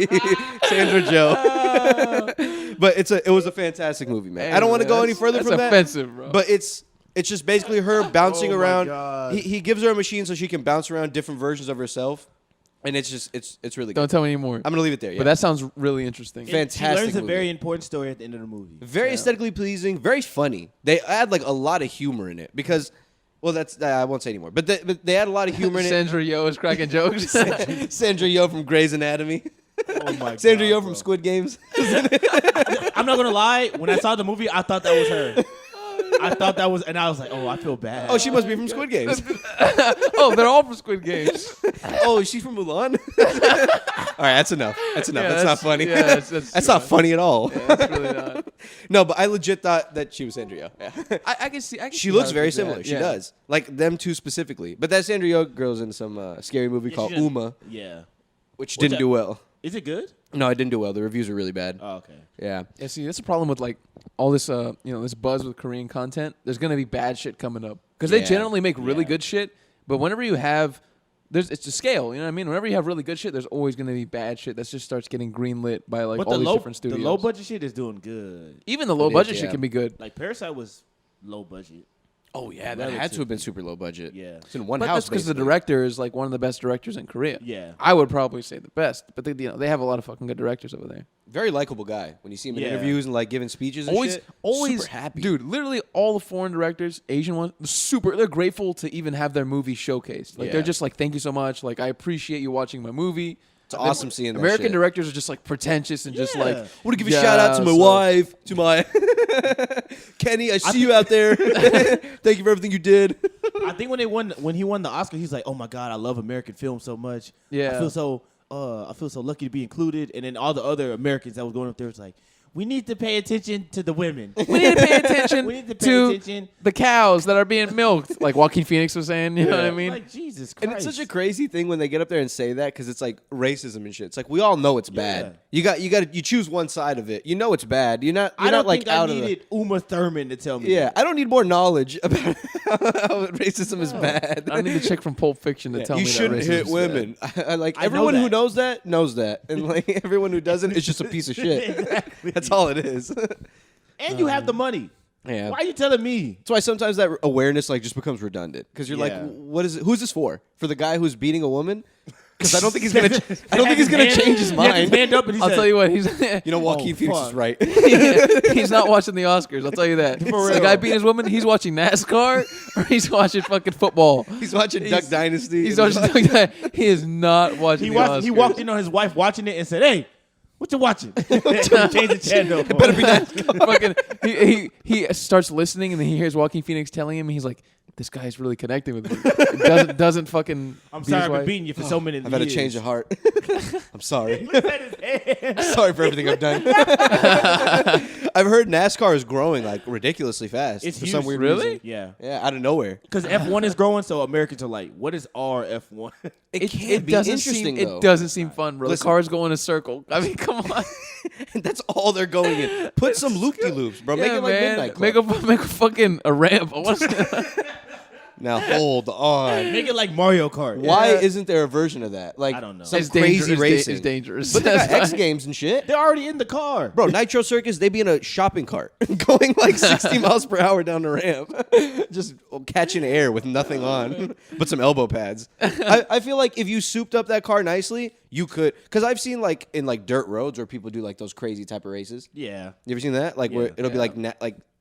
Sandra Joe. But it was a fantastic movie, man. I don't want to go any further that's from that. offensive, bro. But it's just basically her bouncing Oh my around. God. He gives her a machine so she can bounce around different versions of herself, and it's really good. Don't tell me anymore. I'm gonna leave it there. Yeah. But that sounds really interesting. Fantastic She learns a movie. very important story at the end of the movie. very aesthetically pleasing, very funny. They add like a lot of humor in it because Well, that's I won't say anymore. But they had a lot of humor in it. Sandra Yo is cracking jokes. Sandra Yo from Grey's Anatomy. Oh my Sandra God, Yo bro. from Squid Games. I'm not gonna lie. When I saw the movie, I thought that was her. I thought that was, and I was like, oh, I feel bad. Oh, she must be from Squid Games. Oh, they're all from Squid Games. Oh, is she from Mulan? All right, that's enough. That's enough. Yeah, that's not funny. Yeah, that's not funny at all. Yeah, that's really not. No, but I legit thought that she was Sandra Yo. Yeah. I can see. She looks very similar. She does. Like them two specifically. But that Sandra Yo girl's in some scary movie called she didn't- Uma, Yeah. which didn't do well. Is it good? No, it didn't do well. The reviews are really bad. Oh, okay. Yeah. Yeah, see, that's the problem with like all this, this buzz with Korean content. There's gonna be bad shit coming up because they Yeah. generally make really Yeah. good shit. But whenever you have, it's a scale. You know what I mean? Whenever you have really good shit, there's always gonna be bad shit that just starts getting greenlit by like But all the these low, different the studios. low budget shit is doing good. Even the low It is, budget yeah. shit can be good. Like Parasite was low budget. Oh yeah, that had to have been super low budget. Yeah. It's in one But house. that's because the basically. director is like one of the best directors in Korea. Yeah. I would probably say the best, but they have a lot of fucking good directors over there. Very likable guy when you see him in Yeah. interviews and like giving speeches and shit. Always super happy. dude. Literally, all the foreign directors, Asian ones, they're grateful to even have their movie showcased. Like Yeah. they're just like, thank you so much. Like I appreciate you watching my movie. It's awesome seeing that American shit. directors are just like pretentious and just Yeah. like. I want to give a shout out to my wife, to my Kenny. I see you out there. Thank you for everything you did. I think when he won the Oscar, he's like, "Oh my God, I love American film so much. Yeah. I feel so lucky to be included." And then all the other Americans that was going up there was like, "We need to pay attention to the women. We need to pay attention We need to pay to attention." the cows that are being milked, like Joaquin Phoenix was saying. You know what I mean? Like Jesus Christ. And it's such a crazy thing when they get up there and say that because it's like racism and shit. It's like we all know it's bad. You choose one side of it. You know it's bad. You're not. I don't like think I out of the. needed Uma Thurman to tell me. Yeah, that. I don't need more knowledge about how racism is bad. I need the chick from Pulp Fiction to tell you me shouldn't that hit racism is women. I like I know everyone who that. knows that, and like everyone who doesn't is just a piece of shit. Exactly. That's all it is. And you have the money. Yeah. Why are you telling me? That's why sometimes that awareness like just becomes redundant because you're Yeah. like, what is it? Who's this for? For the guy who's beating a woman? Because I don't think he's gonna. I don't think he's gonna change his He had his mind. hand up and he I'll said, tell you what, he's You know, Joaquin Phoenix is fuck. right. he's not watching the Oscars. I'll tell you that. For The real. guy beating his woman, he's watching NASCAR or he's watching fucking football. He's watching Duck Dynasty. He's watching. He is not watching. He the watched. He Oscars. walked in on his wife watching it and said, "Hey, what you watching?" Change the channel. It better be that. Fucking, he starts listening and then he hears Joaquin Phoenix telling him, and he's like, "This guy's really connecting with me." Doesn't fucking. I'm beat sorry, his I've been wife. beating you for so many years. I've had a change of heart. I'm sorry. Look at his hand. Sorry for everything I've done. I've heard NASCAR is growing like ridiculously fast. It's for huge. some weird Really? reason. Yeah. Yeah, out of nowhere. Because F1 is growing, so Americans are like, "What is our F1?" It can It be doesn't interesting seem. though. It doesn't seem fun, bro. Listen. The cars go in a circle. I mean, come on. That's all they're going in. Put some loop-de-loops, bro. Make Yeah, it like man. Midnight Club. Make a fucking a ramp. I want to. Now hold on. Make it like Mario Kart. Why Yeah. isn't there a version of that? Like I don't know. some It's crazy dangerous. racing. It's dangerous. But they got That's X why. Games and shit. They're already in the car. Bro, Nitro Circus, they be in a shopping cart going like 60 miles per hour down the ramp. Just catching air with nothing on, but some elbow pads. I feel like if you souped up that car nicely, you could. Because I've seen like in like dirt roads where people do like those crazy type of races. Yeah. You ever seen that? Like where Yeah. it'll be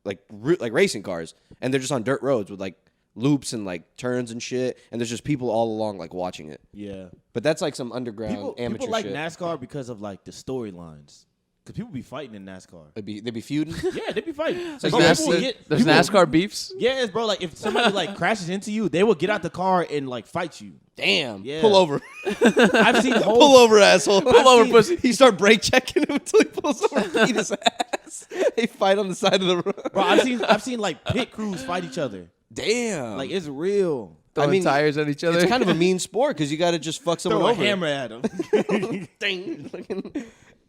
like racing cars, and they're just on dirt roads with like loops and like turns and shit, and there's just people all along like watching it. Yeah. But that's like some underground amateur People like shit. NASCAR because of like the storylines. Because people be fighting in NASCAR. They'd be feuding. Yeah, they be fighting. There's, Bro, NAS- people get- there's people- NASCAR beefs. Yes, bro. Like if somebody like crashes into you, they will get out the car and like fight you. Damn. Yeah. Pull over. I've seen whole Pull over, asshole. Pull over, pussy. He start brake checking him until he pulls over and beat his ass. They fight on the side of the road. Bro, I've seen like pit crews fight each other. Damn. Like it's real. Throwing tires at each other. It's kind of a mean sport because you got to just fuck someone Throw a over. hammer at them. Dang.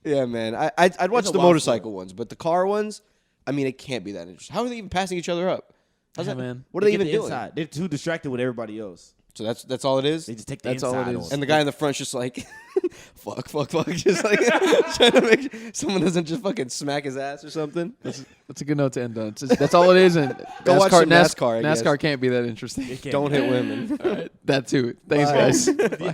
Yeah, man. I'd watch It's a the wild motorcycle ones, but the car ones, I mean, it can't be that interesting. How are they even passing each other up? How's Yeah, that, man. What are they get even the doing? inside. They're too distracted with everybody else. So that's all it is. They just take the That's all inside it on is. them. And the guy in the front's just like, fuck, just like trying to make sure someone doesn't just fucking smack his ass or something. That's a good note to end on. That's all it is. And Go watch some NASCAR, I guess. NASCAR can't be that interesting. It can't Don't be. hit women. All right, that too. Thanks, Bye. guys. Yeah.